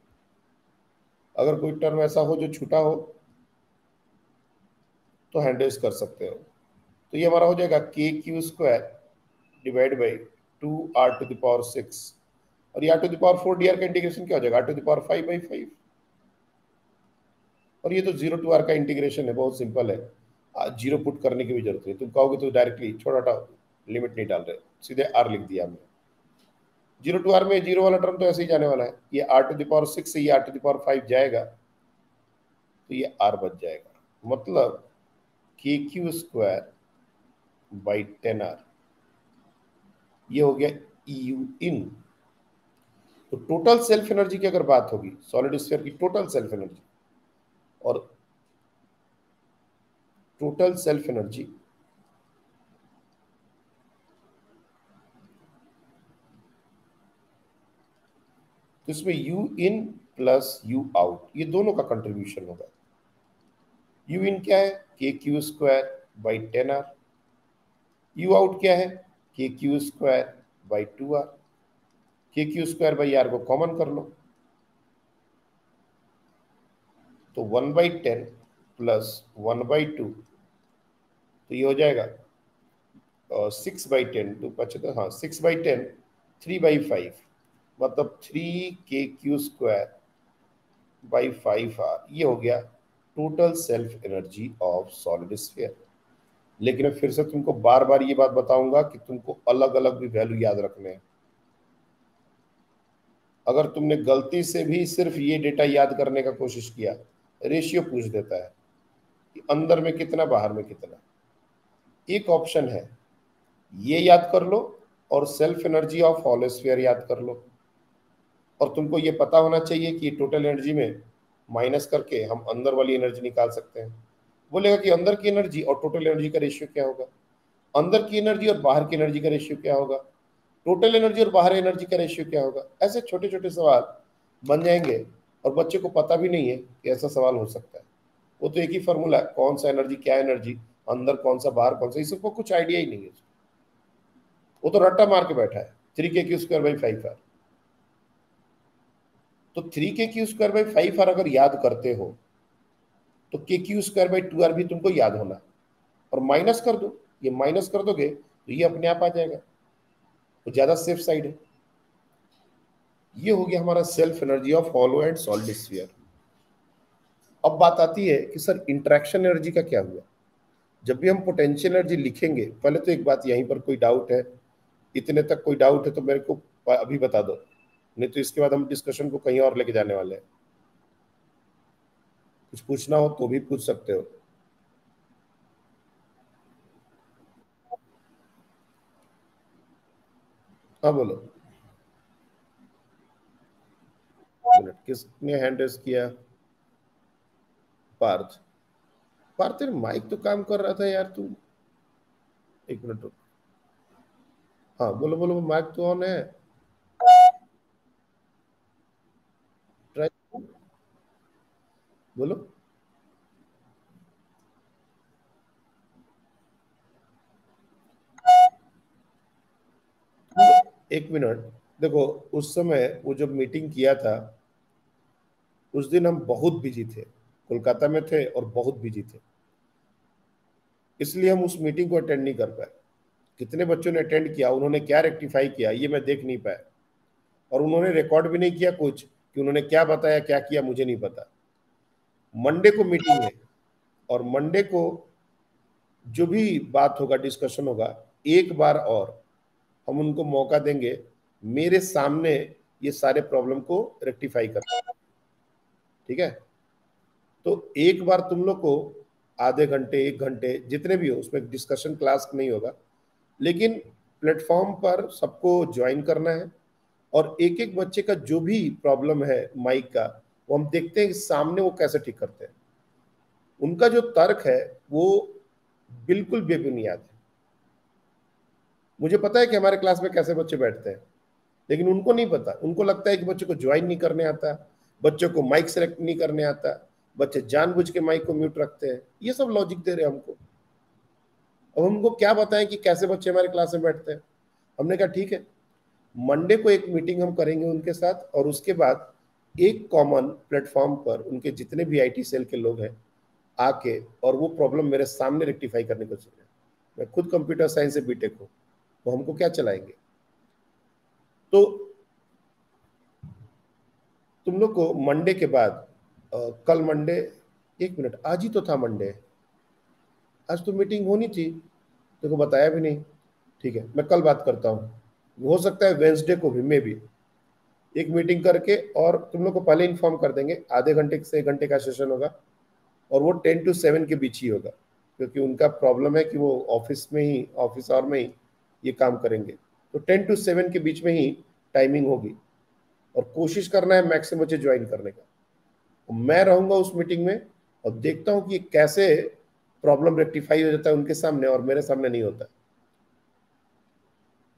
अगर कोई टर्म ऐसा हो जो छूटा हो तो हैंडल्स कर सकते हो। तो ये हमारा हो जाएगा K Q square divide by 2 R to the power 6, और ये R to the power 4 D R का इंटीग्रेशन क्या हो जाएगा, आर टू द पावर 5/5। और ये तो 0 टू आर का इंटीग्रेशन है, बहुत सिंपल है, जीरो पुट करने की भी जरूरत नहीं। तुम कहोगे तो डायरेक्टली छोटा हटाओ, लिमिट नहीं डाल रहे, सीधे आर लिख दिया हमने। 0 टू आर में जीरो वाला टर्म तो ऐसे ही जाने वाला है, ये आर टू द पावर 6 से ये आर टू द पावर 5 जाएगा तो ये आर बच जाएगा, मतलब के क्यू स्क्वायर बाई 10 आर। ये हो गया यू इन। तो टोटल सेल्फ एनर्जी की अगर बात होगी, सॉलिड स्फीयर की टोटल सेल्फ एनर्जी, और टोटल सेल्फ एनर्जी तो इसमें you in plus you out, ये दोनों का कंट्रीब्यूशन होगा। यू इन क्या है, के Q square by 10 R. U out क्या है, के Q square by 2 R. K Q square by R को कॉमन कर लो, तो 1/10 प्लस 1/2, तो ये हो जाएगा 6/10, 2×5, हाँ 6/10, 3/5, मतलब 3 के क्यू स्क्वायर बाई 5 आर। ये हो गया total self energy of solid sphere. लेकिन मैं फिर से तुमको बार बार ये बात बताऊंगा कि तुमको अलग अलग भी वैल्यू याद रखने हैं। अगर तुमने गलती से भी सिर्फ ये डेटा याद करने का कोशिश किया, रेशियो पूछ देता है कि अंदर में कितना बाहर में कितना, एक ऑप्शन है ये याद कर लो और self energy of hollow sphere याद कर लो। और तुमको ये पता होना चाहिए कि टोटल एनर्जी में माइनस करके हम अंदर वाली एनर्जी निकाल सकते हैं। बोलेगा कि अंदर की एनर्जी और टोटल एनर्जी का रेशियो क्या होगा, अंदर की एनर्जी और बाहर की एनर्जी का रेशियो क्या होगा, टोटल एनर्जी और बाहर एनर्जी का रेशियो क्या होगा। ऐसे छोटे छोटे सवाल बन जाएंगे और बच्चे को पता भी नहीं है कि ऐसा सवाल हो सकता है। वो तो एक ही फॉर्मूला है, कौन सा एनर्जी क्या एनर्जी, अंदर कौन सा बाहर कौन सा, इसको कुछ आइडिया ही नहीं है। वो तो रट्टा मार के बैठा है, 3 के क्यू स्क्वायर बाई 5 आर। तो 3 के क्यू स्क्वायर बाई 5 आर अगर याद करते हो तो K Q square by 2r भी तुमको याद होना, और माइनस कर दो, ये माइनस कर दोगे तो ये अपने आप आ जाएगा, तो ज्यादा सेफ साइड है। ये हो गया हमारा self energy of hollow and solid sphere. अब बात आती है कि सर इंटरेक्शन एनर्जी का क्या हुआ। जब भी हम पोटेंशियल एनर्जी लिखेंगे, पहले तो एक बात, यहीं पर कोई डाउट है, इतने तक कोई डाउट है तो मेरे को अभी बता दो, नहीं तो इसके बाद हम डिस्कशन को कहीं और लेके जाने वाले हैं। कुछ पूछना हो तो भी पूछ सकते हो। हाँ बोलो। मिनट, किसने हैंड रेस किया? पार्थ। पार्थ तेरे माइक तो काम कर रहा था यार, तू। एक मिनट रुक। हाँ बोलो बोलो, माइक तो ऑन है। ट्राई। बोलो। एक मिनट। देखो, उस समय वो जब मीटिंग किया था, उस दिन हम बहुत बिजी थे, कोलकाता में थे और बहुत बिजी थे, इसलिए हम उस मीटिंग को अटेंड नहीं कर पाए। कितने बच्चों ने अटेंड किया, उन्होंने क्या रेक्टिफाई किया, ये मैं देख नहीं पाया, और उन्होंने रिकॉर्ड भी नहीं किया कुछ कि उन्होंने क्या बताया क्या किया, मुझे नहीं पता। मंडे को मीटिंग है, और मंडे को जो भी बात होगा, डिस्कशन होगा, एक बार और हम उनको मौका देंगे मेरे सामने ये सारे प्रॉब्लम को रेक्टिफाई करना। ठीक है, तो एक बार तुम लोग को आधे घंटे 1 घंटे जितने भी हो, उसमें डिस्कशन क्लास नहीं होगा, लेकिन प्लेटफॉर्म पर सबको ज्वाइन करना है, और एक एक बच्चे का जो भी प्रॉब्लम है माइक का, वो हम देखते हैं कि सामने वो कैसे ठीक करते हैं। उनका जो तर्क है वो बिल्कुल बेबुनियाद है। मुझे पता है कि हमारे क्लास में कैसे बच्चे बैठते हैं, लेकिन उनको नहीं पता। उनको लगता है कि बच्चे को ज्वाइन नहीं करने आता, बच्चों को माइक सेलेक्ट नहीं करने आता, बच्चे जानबूझ के माइक को म्यूट रखते हैं, ये सब लॉजिक दे रहे हैं हमको। अब हमको क्या बताएं कि कैसे बच्चे हमारे क्लास में बैठते हैं। हमने कहा ठीक है, मंडे को एक मीटिंग हम करेंगे उनके साथ, और उसके बाद एक कॉमन प्लेटफॉर्म पर उनके जितने भी आईटी सेल के लोग हैं आके, और वो प्रॉब्लम मेरे सामने रेक्टिफाई करने को चाहिए। मैं खुद कंप्यूटर साइंस से बीटेक हूँ, वो हमको क्या चलाएंगे। तो तुम लोग को मंडे के बाद, कल मंडे, एक मिनट, आज ही तो था मंडे, आज तो मीटिंग होनी थी, देखो बताया भी नहीं। ठीक है, मैं कल बात करता हूँ, हो सकता है वेंसडे को भी मैं भी एक मीटिंग करके, और तुम लोग को पहले इन्फॉर्म कर देंगे। आधे घंटे से 1 घंटे का सेशन होगा, और वो 10 to 7 के बीच ही होगा, क्योंकि उनका प्रॉब्लम है कि वो ऑफिस में ही, ऑफिस आवर में ही ये काम करेंगे। तो 10 to 7 के बीच में ही टाइमिंग होगी, और कोशिश करना है मैक्सिमम बच्चे ज्वाइन करने का। मैं रहूंगा उस मीटिंग में, और देखता हूँ कि कैसे प्रॉब्लम रेक्टिफाई हो जाता है उनके सामने, और मेरे सामने नहीं होता।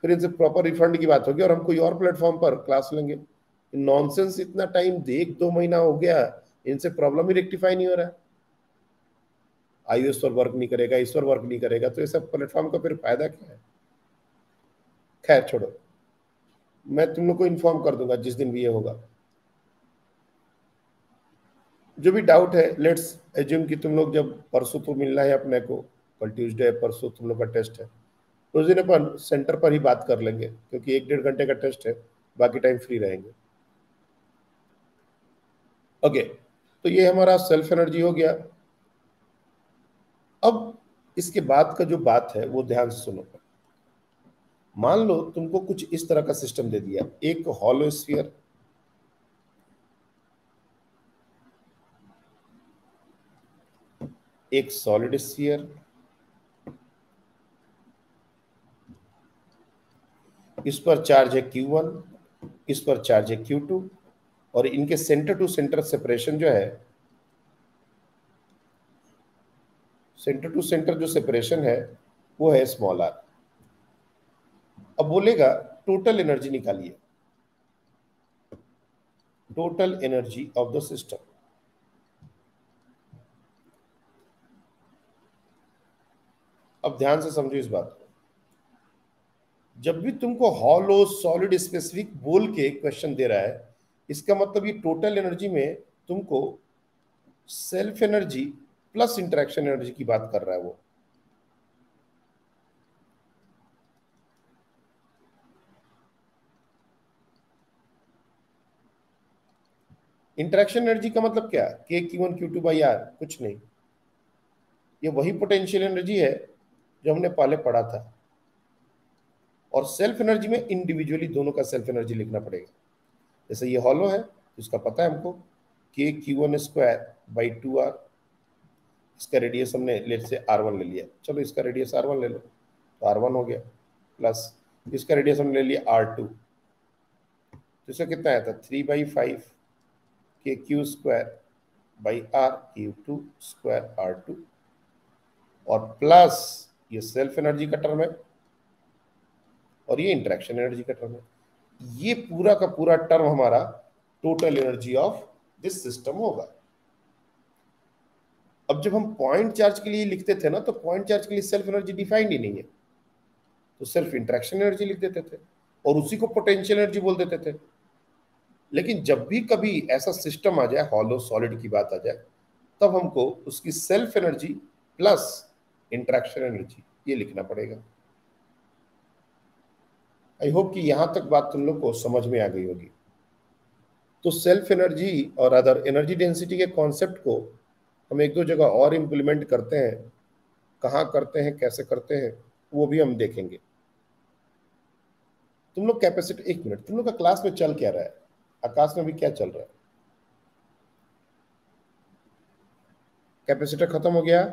फिर इनसे प्रॉपर रिफंड की बात होगी, और हम कोई और प्लेटफॉर्म पर क्लास लेंगे। नॉनसेंस, इतना टाइम दे, 2 महीना हो गया, इनसे प्रॉब्लम ही रेक्टिफाई नहीं हो रहा है। आईओएस पर वर्क नहीं करेगा, इस पर वर्क नहीं करेगा, तो ये सब प्लेटफॉर्म का फिर फायदा क्या है। खैर छोड़ो, मैं तुम लोग को इन्फॉर्म कर दूंगा जिस दिन भी ये होगा। जो भी डाउट है, लेट्स एज्यूम कि तुम लोग जब परसों तो मिलना है अपने को, कल ट्यूसडे है, परसों तुम लोग का टेस्ट है, तो उस दिन अपन सेंटर पर ही बात कर लेंगे, क्योंकि 1 डेढ़ घंटे का टेस्ट है, बाकी टाइम फ्री रहेंगे। ओके, तो ये हमारा सेल्फ एनर्जी हो गया। अब इसके बाद का जो बात है वो ध्यान से सुनो। मान लो तुमको कुछ इस तरह का सिस्टम दे दिया, एक हॉलो स्फीयर, एक सॉलिड स्फीयर, इस पर चार्ज है Q1, इस पर चार्ज है Q2, और इनके सेंटर टू सेंटर सेपरेशन जो है, सेंटर टू सेंटर जो सेपरेशन है वो है स्मॉल आर। अब बोलेगा टोटल एनर्जी निकालिए, total energy of the system. अब ध्यान से समझो इस बात को। जब भी तुमको हॉलो सॉलिड स्पेसिफिक बोल के क्वेश्चन दे रहा है, इसका मतलब ये टोटल एनर्जी में तुमको self energy plus interaction energy की बात कर रहा है वो। इंटरेक्शन एनर्जी का मतलब क्या, K Q one Q two by R, कुछ नहीं, ये वही पोटेंशियल एनर्जी है जो हमने पहले पढ़ा था। और सेल्फ एनर्जी में इंडिविजुअली दोनों का सेल्फ एनर्जी लिखना पड़ेगा। जैसे ये हॉलो है तो इसका पता है हमको, K Q one square by two R, इसका रेडियस हमने लेट से आर वन ले लिया, चलो इसका रेडियस आर वन ले लो तो आर वन हो गया, प्लस इसका रेडियस हमने ले लिया आर टू, तो इसका कितना आया था 3/5 के Q square by are Q two square R two, और प्लस ये सेल्फ एनर्जी का टर्म है और ये इंटरेक्शन एनर्जी का टर्म है। ये पूरा का पूरा टर्म हमारा total energy of this system होगा। अब जब हम पॉइंट चार्ज के लिए लिखते थे ना, तो पॉइंट चार्ज के लिए सेल्फ एनर्जी डिफाइंड ही नहीं है, तो सिर्फ इंटरेक्शन एनर्जी लिख देते थे और उसी को पोटेंशियल एनर्जी बोल देते थे। लेकिन जब भी कभी ऐसा सिस्टम आ जाए, हॉलो सॉलिड की बात आ जाए, तब हमको उसकी self energy plus interaction energy ये लिखना पड़ेगा। आई होप कि यहां तक बात तुम लोग को समझ में आ गई होगी। तो सेल्फ एनर्जी और अदर एनर्जी डेंसिटी के कॉन्सेप्ट को हम एक दो जगह और इम्प्लीमेंट करते हैं, कहाँ करते हैं, कैसे करते हैं, वो भी हम देखेंगे। तुम लोग कैपेसिटी, एक मिनट, तुम लोग का क्लास में चल क्या रहा है, आकाश में भी क्या चल रहा है? कैपेसिटर खत्म हो गया,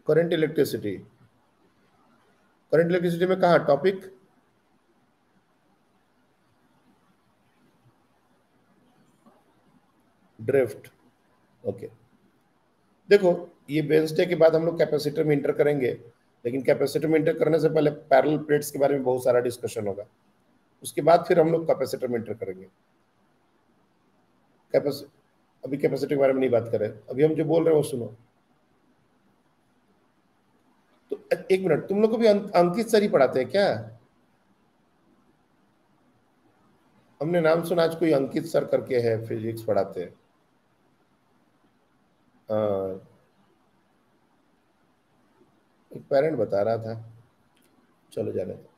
करंट इलेक्ट्रिसिटी, करंट इलेक्ट्रिसिटी में कहा टॉपिक, ड्रिफ्ट। ओके, देखो ये वेंसडे के बाद हम लोग कैपेसिटर में इंटर करेंगे, लेकिन कैपेसिटर में इंटर करने से पहले पैरेलल प्लेट्स के बारे में बहुत सारा डिस्कशन होगा, उसके बाद फिर हम लोग कैपेसिटर में इंटर करेंगे। अभी कैपेसिटर के बारे में नहीं बात करें, अभी हम जो बोल रहे हैं वो सुनो। तो एक मिनट, तुम लोग को भी अंकित सर ही पढ़ाते हैं क्या? हमने नाम सुना आज कोई अंकित सर करके है, फिजिक्स पढ़ाते हैं। एक पेरेंट बता रहा था, चलो जाने दो।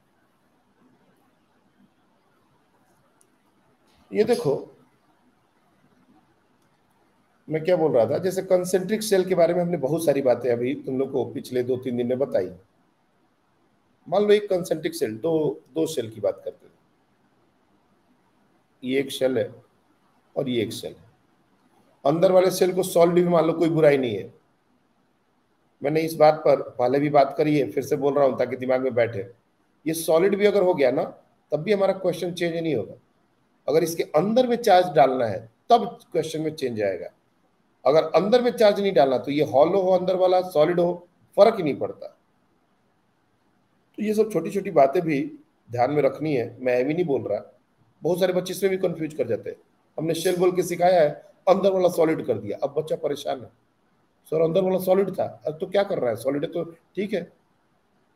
ये देखो मैं क्या बोल रहा था, जैसे कंसेंट्रिक सेल के बारे में हमने बहुत सारी बातें अभी तुम लोग को पिछले 2-3 दिन में बताई। मान लो एक कंसेंट्रिक सेल, दो दो सेल की बात करते हैं, ये एक सेल है और ये एक सेल है। अंदर वाले सेल को सॉलिड भी मान लो, कोई बुराई नहीं है। मैंने इस बात पर पहले भी बात करी है, फिर से बोल रहा हूं ताकि दिमाग में बैठे। ये सॉलिड भी अगर हो गया ना, तब भी हमारा क्वेश्चन चेंज नहीं होगा। अगर इसके अंदर में चार्ज डालना है तब क्वेश्चन में चेंज आएगा। अगर अंदर में चार्ज नहीं डालना, तो ये हॉलो हो अंदर वाला, सॉलिड हो, फर्क ही नहीं पड़ता। तो ये सब छोटी छोटी बातें भी ध्यान में रखनी है, मैं भी नहीं बोल रहा। बहुत सारे बच्चे इसमें भी कंफ्यूज कर जाते हैं। हमने शेल बोल के सिखाया है, अंदर वाला सॉलिड कर दिया, अब बच्चा परेशान है। सर अंदर वाला सॉलिड था, अब तो क्या कर रहा है, सॉलिड है तो ठीक है,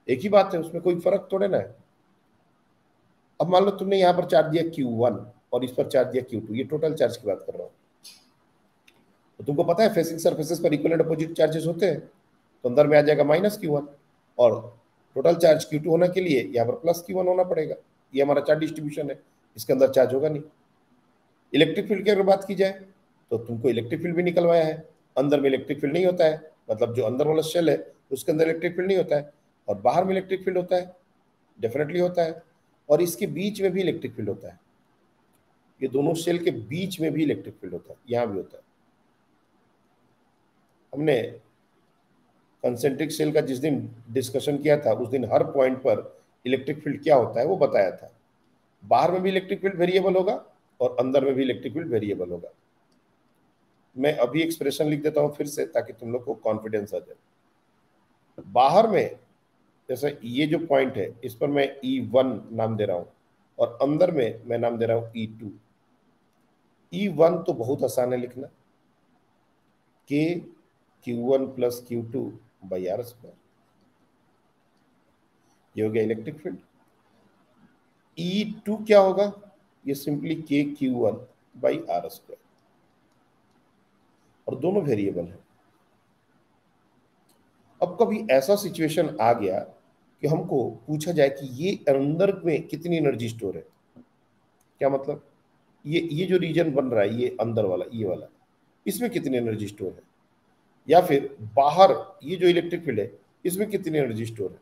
एक ही बात है, उसमें कोई फर्क थोड़े ना है। अब मान लो तुमने यहाँ पर चार्ज दिया Q1 और इस पर चार्ज दिया Q2, ये टोटल चार्ज की बात कर रहा हूँ। तो तुमको पता है फेसिंग सरफेसेस पर इक्वल एंड अपोजिट चार्जेस होते हैं, तो अंदर में आ जाएगा -Q1, और टोटल चार्ज Q2 होने के लिए यहाँ पर +Q1 होना पड़ेगा। ये हमारा चार्ज डिस्ट्रीब्यूशन है, इसके अंदर चार्ज होगा नहीं। इलेक्ट्रिक फील्ड की अगर बात की जाए, तो तुमको इलेक्ट्रिक फील्ड भी निकलवाया है, अंदर में इलेक्ट्रिक फील्ड नहीं होता है, मतलब जो अंदर वाला शेल है उसके अंदर इलेक्ट्रिक फील्ड नहीं होता है, और बाहर में इलेक्ट्रिक फील्ड होता है, डेफिनेटली होता है, और इसके बीच में भी इलेक्ट्रिक फील्ड होता है। ये दोनों शेल के बीच में भी इलेक्ट्रिक फील्ड होता है, यहाँ भी होता है। हमने कंसेंट्रिक सेल का जिस दिन डिस्कशन किया था, उस दिन हर पॉइंट पर इलेक्ट्रिक फील्ड क्या होता है वो बताया था। बाहर में भी इलेक्ट्रिक फील्ड वेरिएबल होगा और अंदर में भी इलेक्ट्रिक फील्ड वेरिएबल होगा। मैं अभी एक्सप्रेशन लिख देता हूं फिर से, ताकि तुम लोग को कॉन्फिडेंस आ जाए। बाहर में जैसे ये जो पॉइंट है, इस पर मैं E1 नाम दे रहा हूं, और अंदर में मैं नाम दे रहा हूं E2। E1 तो बहुत आसान है लिखना, के Q1 + Q2 by R square, ये हो गया इलेक्ट्रिक फील्ड। E2 क्या होगा, ये सिंपली KQ1/R², और दोनों वेरिएबल है। अब कभी ऐसा सिचुएशन आ गया कि हमको पूछा जाए कि ये अंदर में कितनी एनर्जी स्टोर है। क्या मतलब, ये जो रीजन बन रहा है, ये अंदर वाला, ये वाला, इसमें कितनी एनर्जी स्टोर है, या फिर बाहर ये जो इलेक्ट्रिक फील्ड है इसमें कितनी एनर्जी स्टोर है।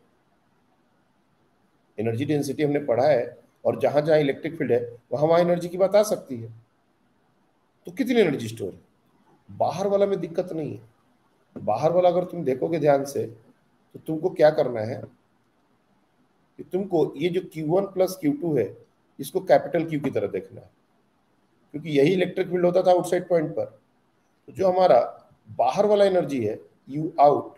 एनर्जी डेंसिटी हमने पढ़ा है, और जहां जहां इलेक्ट्रिक फील्ड है वहां वहां एनर्जी की बात आ सकती है। तो कितनी एनर्जी स्टोर है, बाहर वाला में दिक्कत नहीं है। बाहर वाला अगर तुम देखोगे ध्यान से, तो तुमको क्या करना है कि तुमको ये जो Q1 + Q2 है, इसको कैपिटल Q की तरह देखना है, क्योंकि यही इलेक्ट्रिक फील्ड होता था आउटसाइड पॉइंट पर। तो जो हमारा बाहर वाला एनर्जी है, यू आउट,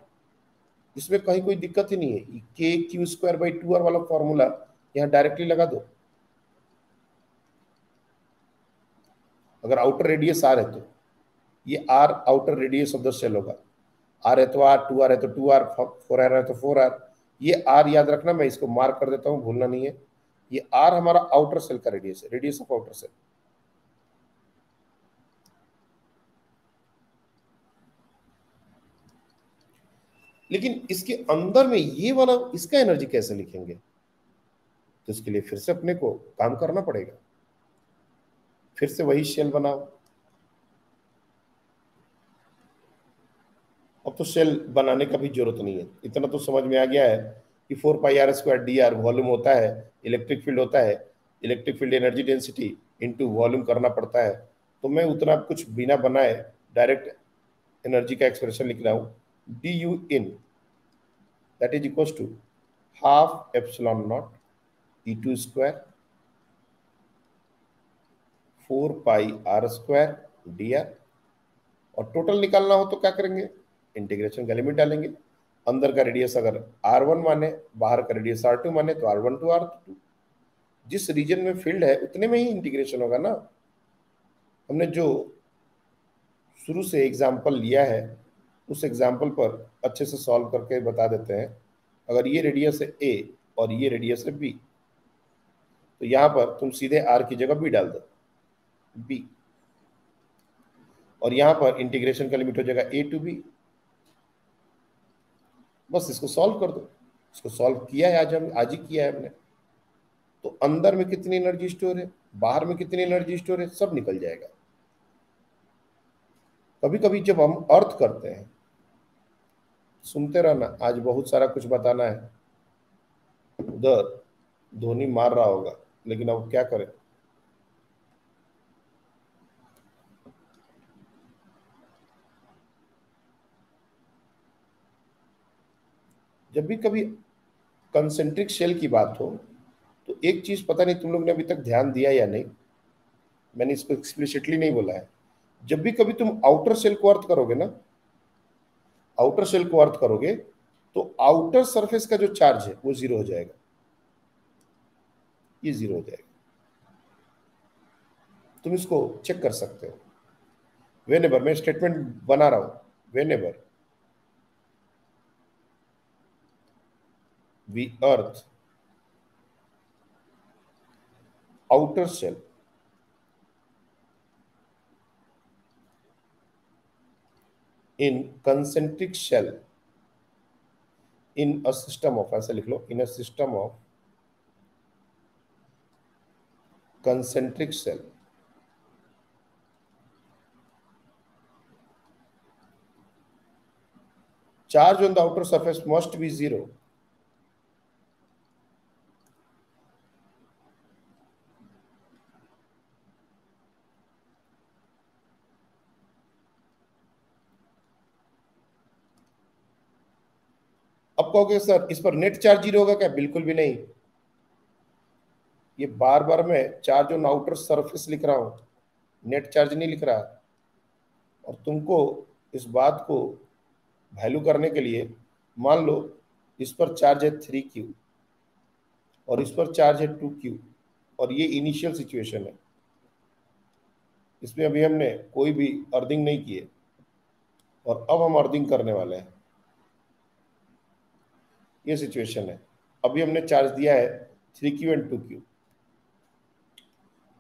इसमें कहीं कोई दिक्कत ही नहीं है। KQ²/2R वाला फॉर्मूला यहाँ डायरेक्टली लगा दो। अगर आउटर रेडियस R है तो ये R outer radius of the shell होगा। R है तो R, 2R है तो 2R, 4R है तो 4R। ये R याद रखना, मैं इसको मार्क कर देता हूँ, भूलना नहीं है। ये R हमारा आउटर सेल का रेडियस है, रेडियस ऑफ आउटर सेल। लेकिन इसके अंदर में ये वाला, इसका एनर्जी कैसे लिखेंगे? तो इसके लिए फिर से अपने को काम करना पड़ेगा, फिर से वही शेल बनाओ। अब तो शेल बनाने का भी जरूरत नहीं है, इतना तो समझ में आ गया है कि 4πr² वॉल्यूम होता है, इलेक्ट्रिक फील्ड होता है, electric field energy density into volume करना पड़ता है। तो मैं उतना कुछ बिना बनाए डायरेक्ट एनर्जी का एक्सप्रेशन लिख रहा हूँ। DU in, that is equal to ½ ε0 E2² 4πr²dr। और टोटल निकालना हो तो क्या करेंगे, इंटीग्रेशन का लिमिट डालेंगे। अंदर का रेडियस अगर R1 माने, बाहर का रेडियस R2 माने, तो R1 to R2, जिस रीजन में फील्ड है उतने में ही इंटीग्रेशन होगा ना। हमने जो शुरू से एग्जाम्पल लिया है उस एग्जाम्पल पर अच्छे से सॉल्व करके बता देते हैं। अगर ये रेडियस है A और ये रेडियस है B, तो यहाँ पर तुम सीधे R की जगह B डाल दो, B, और यहाँ पर इंटीग्रेशन का लिमिट हो जाएगा A to B। बस इसको सॉल्व कर दो। इसको सॉल्व किया है, आज ही किया है हमने। तो अंदर में कितनी एनर्जी स्टोर है, बाहर में कितनी एनर्जी स्टोर है, सब निकल जाएगा। कभी कभी जब हम अर्थ करते हैं, सुनते रहना, आज बहुत सारा कुछ बताना है। उधर धोनी मार रहा होगा, लेकिन अब क्या करें। जब भी कभी कंसेंट्रिक शेल की बात हो, तो एक चीज पता नहीं तुम लोग ने अभी तक ध्यान दिया या नहीं, मैंने इसको एक्सप्लिसिटली नहीं बोला है। जब भी कभी तुम आउटर शेल को अर्थ करोगे ना, आउटर शेल को अर्थ करोगे, तो आउटर सरफेस का जो चार्ज है वो जीरो हो जाएगा, ये जीरो हो जाएगा। तुम इसको चेक कर सकते हो। वेनेवर, मैं स्टेटमेंट बना रहा हूं, whenever we earth outer shell in concentric shell in a system of, ऐसा लिख लो, in a system of concentric shell, charge on the outer surface must be zero। अब कहोगे सर इस पर नेट चार्ज जीरो होगा क्या? बिल्कुल भी नहीं। ये बार बार मैं चार्ज ऑन आउटर सरफेस लिख रहा हूं, नेट चार्ज नहीं लिख रहा। और तुमको इस बात को वैल्यू करने के लिए, मान लो इस पर चार्ज है 3Q और इस पर चार्ज है 2Q, और ये इनिशियल सिचुएशन है, इसमें अभी हमने कोई भी अर्थिंग नहीं की है, और अब हम अर्थिंग करने वाले हैं। ये सिचुएशन है, अभी हमने चार्ज दिया है 3Q एंड 2Q।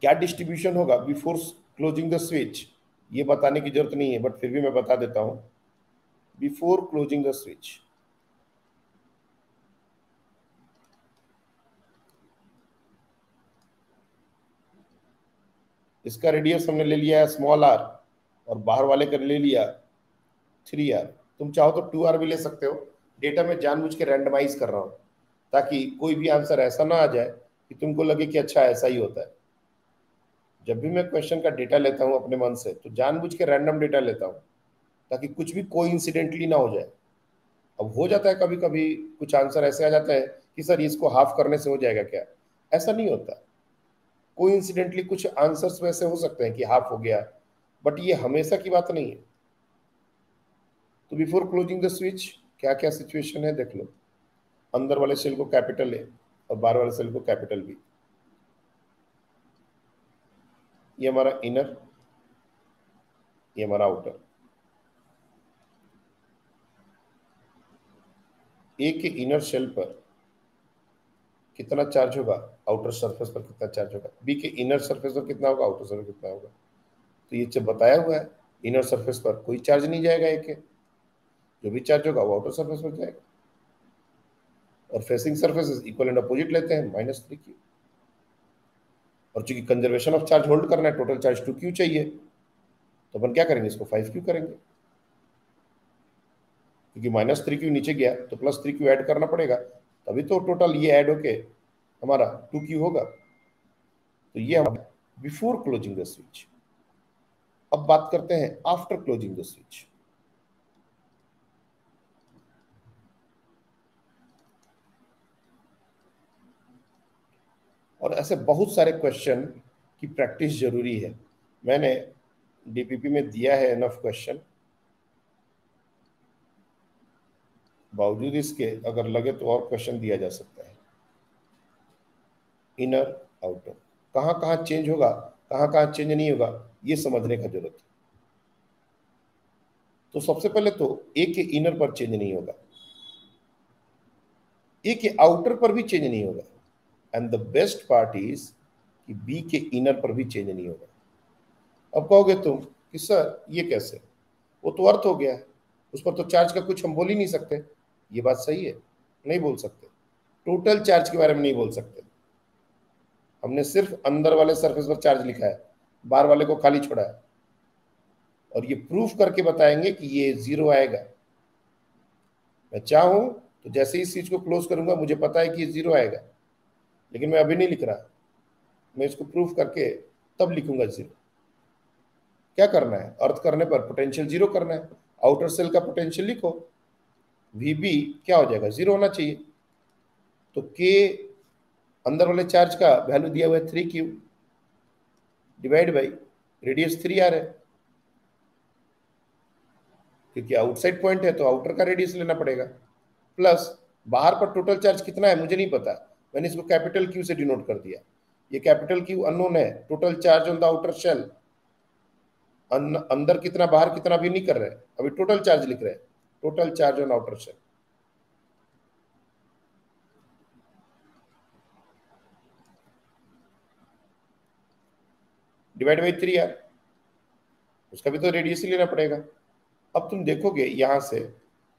क्या डिस्ट्रीब्यूशन होगा बिफोर क्लोजिंग द स्विच, ये बताने की जरूरत नहीं है, बट फिर भी मैं बता देता हूं। बिफोर क्लोजिंग द स्विच, इसका रेडियस हमने ले लिया है स्मॉल आर, और बाहर वाले का ले लिया 3R। तुम चाहो तो 2R भी ले सकते हो। डेटा में जानबूझ के रैंडमाइज कर रहा हूं ताकि कोई भी आंसर ऐसा ना आ जाए कि तुमको लगे कि अच्छा ऐसा ही होता है। जब भी मैं क्वेश्चन का डेटा लेता हूं अपने मन से, तो जानबूझ के रैंडम डेटा लेता हूं ताकि कुछ भी कोइंसिडेंटली ना हो जाए। अब हो जाता है कभी कभी कुछ आंसर ऐसे आ जाता है कि सर इसको हाफ करने से हो जाएगा क्या, ऐसा नहीं होता। कोइंसिडेंटली कुछ आंसर्स वैसे हो सकते हैं कि हाफ हो गया, बट ये हमेशा की बात नहीं है। तो बिफोर क्लोजिंग द स्विच क्या क्या सिचुएशन है देख लो। अंदर वाले सेल को कैपिटल ए और बाहर वाले सेल को कैपिटल बी, ये हमारा इनर, ये हमारा आउटर। ए के इनर शेल पर कितना चार्ज होगा, आउटर सरफेस पर कितना चार्ज होगा, बी के इनर सरफेस पर कितना होगा, आउटर सरफेस कितना होगा। तो ये जब बताया हुआ है, इनर सरफेस पर कोई चार्ज नहीं जाएगा ए के, जो भी चार्ज होगा वो आउटर सरफेस पर जाएगा। और facing surfaces equal and opposite लेते हैं, -3q। और चूंकि कंजर्वेशन ऑफ चार्ज होल्ड करना है, टोटल चार्ज 2q चाहिए, तो अपन क्या करेंगे, इसको 5q करेंगे। क्योंकि -3q नीचे गया तो +3q ऐड करना पड़ेगा, तभी तो टोटल ये ऐड होके हमारा 2q होगा। तो ये हम बिफोर क्लोजिंग द स्विच। अब बात करते हैं आफ्टर क्लोजिंग द स्विच। और ऐसे बहुत सारे क्वेश्चन की प्रैक्टिस जरूरी है। मैंने डीपीपी में दिया है एनफ क्वेश्चन, बावजूद इसके अगर लगे तो और क्वेश्चन दिया जा सकता है। इनर आउटर कहाँ कहाँ चेंज होगा, कहाँ कहाँ चेंज नहीं होगा, ये समझने का जरूरत है। तो सबसे पहले तो ए के इनर पर चेंज नहीं होगा, ए के आउटर पर भी चेंज नहीं होगा, and the best part is कि बी के इनर पर भी चेंज नहीं होगा। अब कहोगे तुम कि सर ये कैसे, वो तो अर्थ हो गया है, उस पर तो चार्ज का कुछ हम बोल ही नहीं सकते। ये बात सही है, नहीं बोल सकते। टोटल चार्ज के बारे में नहीं बोल सकते, हमने सिर्फ अंदर वाले सरफेस पर चार्ज लिखा है, बाहर वाले को खाली छोड़ा है। और ये प्रूफ करके बताएंगे कि ये 0 आएगा। मैं चाहूं तो जैसे ही इस चीज को क्लोज करूंगा, मुझे पता है कि ये 0 आएगा, लेकिन मैं अभी नहीं लिख रहा, मैं इसको प्रूफ करके तब लिखूंगा 0। क्या करना है, अर्थ करने पर पोटेंशियल 0 करना है, आउटर सेल का पोटेंशियल लिखो, वीबी क्या हो जाएगा, 0 होना चाहिए। तो के अंदर वाले चार्ज का वैल्यू दिया हुआ है 3q divide by radius 3r है, क्योंकि आउटसाइड पॉइंट है तो आउटर का रेडियस लेना पड़ेगा, प्लस बाहर पर टोटल चार्ज कितना है मुझे नहीं पता, मैंने इसको कैपिटल क्यू से डिनोट कर दिया। ये कैपिटल क्यू अननोन है, total charge on the outer shell, अंदर कितना बाहर कितना भी नहीं कर रहे, अभी टोटल चार्ज लिख रहे हैं, total charge on outer shell. Divide by 3r, उसका भी तो रेडियस ही लेना पड़ेगा। अब तुम देखोगे यहां से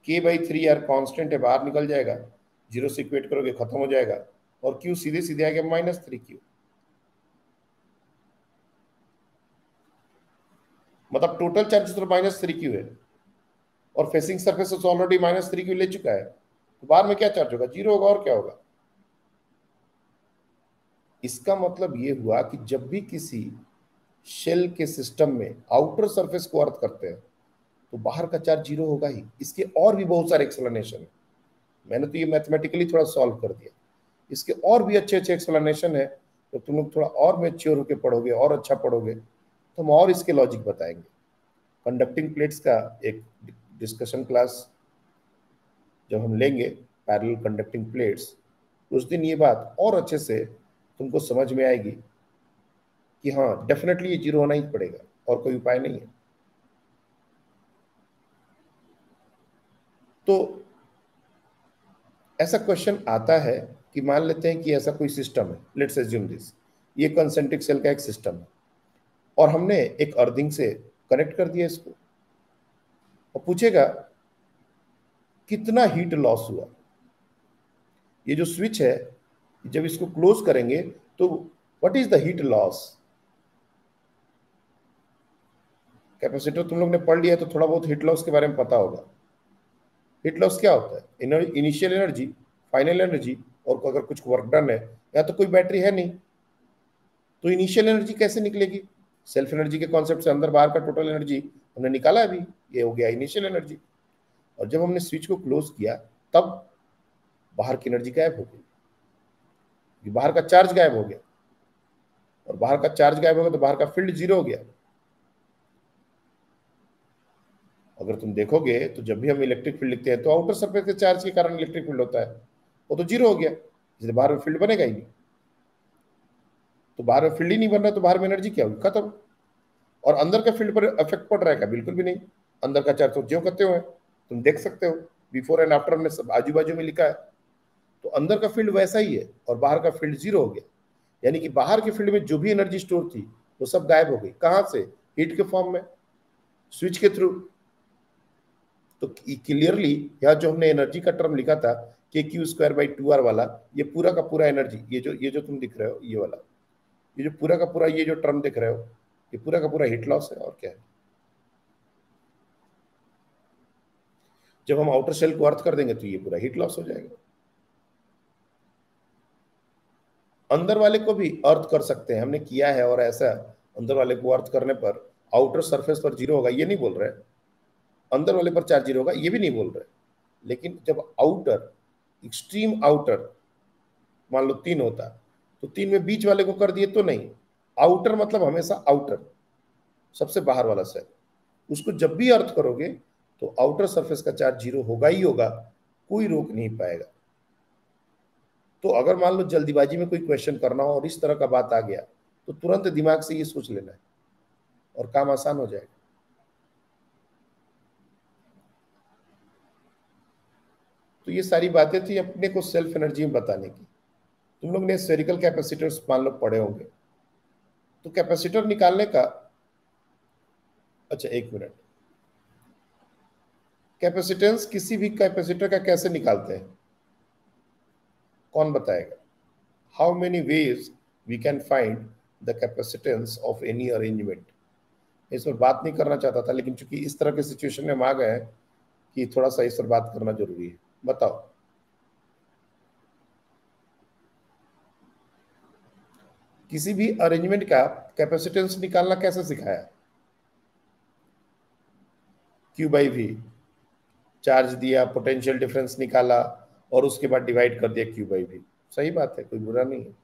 k/3r कांस्टेंट है, बाहर निकल जाएगा, 0 से इक्वेट करोगे खत्म हो जाएगा, और q सीधे सीधे आ गया -3q। मतलब टोटल चार्ज तो -3q है, और फेसिंग सरफेस ऑलरेडी -3q ले चुका है, तो बाहर में क्या चार्ज होगा, 0 होगा, और क्या होगा। इसका मतलब ये हुआ कि जब भी किसी शेल के सिस्टम में आउटर सरफेस को अर्थ करते हैं, तो बाहर का चार्ज 0 होगा ही। इसके और भी बहुत सारे एक्सप्लेनेशन है, मैंने तो ये मैथमेटिकली थोड़ा सॉल्व कर दिया, इसके और भी अच्छे अच्छे एक्सप्लेनेशन है। तो तुम लोग थोड़ा और मैच्योर होकर पढ़ोगे और अच्छा पढ़ोगे तो हम और इसके लॉजिक बताएंगे। कंडक्टिंग प्लेट्स का एक डिस्कशन क्लास जब हम लेंगे, पैरेलल कंडक्टिंग प्लेट्स, उस दिन ये बात और अच्छे से तुमको समझ में आएगी कि हाँ डेफिनेटली ये 0 होना ही पड़ेगा, और कोई उपाय नहीं है। तो ऐसा क्वेश्चन आता है कि मान लेते हैं कि ऐसा कोई सिस्टम है, लेट्स अज्यूम दिस, ये कंसेंट्रिक सेल का एक सिस्टम है, और हमने एक अर्थिंग से कनेक्ट कर दिया इसको, और पूछेगा कितना हीट लॉस हुआ। ये जो स्विच है, जब इसको क्लोज करेंगे तो what is the heat loss. Capacitor तुम लोग ने पढ़ लिया तो थोड़ा बहुत हीट लॉस के बारे में पता होगा। हीट लॉस क्या होता है? इनिशियल एनर्जी, फाइनल एनर्जी, और अगर कुछ वर्क डन है, या तो कोई बैटरी है नहीं तो इनिशियल एनर्जी कैसे निकलेगी? सेल्फ एनर्जी के कॉन्सेप्ट से अंदर बाहर का टोटल एनर्जी हमने निकाला अभी, ये हो गया इनिशियल एनर्जी। और जब हमने स्विच को क्लोज किया तब बाहर की एनर्जी गायब हो गई, बाहर का चार्ज गायब हो गया, और बाहर का चार्ज गायब हो गया तो बाहर का फील्ड जीरो हो गया। अगर तुम देखोगे तो जब भी हम इलेक्ट्रिक फील्ड लिखते हैं तो आउटर सरफेस के चार्ज के कारण इलेक्ट्रिक फील्ड होता है, वो तो जीरो हो गया, इसलिए बाहर में फील्ड बनेगा ही नहीं। तो बाहर में फील्ड ही नहीं बन रहा तो बाहर में एनर्जी क्या होगी? खत्म। और अंदर के फील्ड पर इफेक्ट पड़ रहा है क्या? बिल्कुल भी नहीं। अंदर का चार्ज तो ज्यों करते हुए तुम देख सकते हो, बिफोर एंड आफ्टर हमने सब आजू बाजू में लिखा है, तो अंदर का फील्ड वैसा ही है और बाहर का फील्ड जीरो हो गया। यानी कि बाहर के फील्ड में जो भी एनर्जी स्टोर थी वो सब गायब हो गई। कहां से? हीट के फॉर्म में, स्विच के थ्रू। तो क्लियरली यहाँ जो हमने एनर्जी का टर्म लिखा था के क्यू स्क्वायर बाई 2r वाला, ये पूरा का पूरा एनर्जी, ये जो तुम दिख रहे हो ये वाला, ये जो पूरा का पूरा ये जो टर्म दिख रहे हो, ये पूरा का पूरा हीट लॉस है। और क्या है? जब हम आउटर शेल को अर्थ कर देंगे तो ये पूरा हीट लॉस हो जाएगा। अंदर वाले को भी अर्थ कर सकते हैं, हमने किया है, और ऐसा अंदर वाले को अर्थ करने पर आउटर सरफेस पर जीरो होगा ये नहीं बोल रहे, अंदर वाले पर चार्ज जीरो होगा ये भी नहीं बोल रहे। लेकिन जब आउटर, एक्सट्रीम आउटर मान लो 3 होता तो 3 में बीच वाले को कर दिए तो नहीं, आउटर मतलब हमेशा आउटर, सबसे बाहर वाला सेल, उसको जब भी अर्थ करोगे तो आउटर सरफेस का चार्ज जीरो होगा ही होगा, कोई रोक नहीं पाएगा। तो अगर मान लो जल्दीबाजी में कोई क्वेश्चन करना हो और इस तरह का बात आ गया तो तुरंत दिमाग से ये सोच लेना है और काम आसान हो जाएगा। तो ये सारी बातें थी अपने को सेल्फ एनर्जी में बताने की। तुम लोग ने स्फेरिकल कैपेसिटर्स मान लो पढ़े होंगे, तो कैपेसिटर निकालने का, अच्छा एक मिनट, कैपेसिटेंस किसी भी कैपेसिटर का कैसे निकालते हैं कौन बताएगा? How many ways we can find the capacitance of any arrangement. इस पर बात नहीं करना चाहता था, लेकिन चूंकि इस तरह के सिचुएशन में हम आ गए हैं कि थोड़ा सा इस पर बात करना जरूरी है। बताओ, किसी भी अरेंजमेंट का कैपेसिटेंस निकालना कैसे सिखाया? क्यू बाई वी, चार्ज दिया, पोटेंशियल डिफरेंस निकाला, और उसके बाद डिवाइड कर दिया क्यू बाई वी। सही बात है, कोई बुरा नहीं है।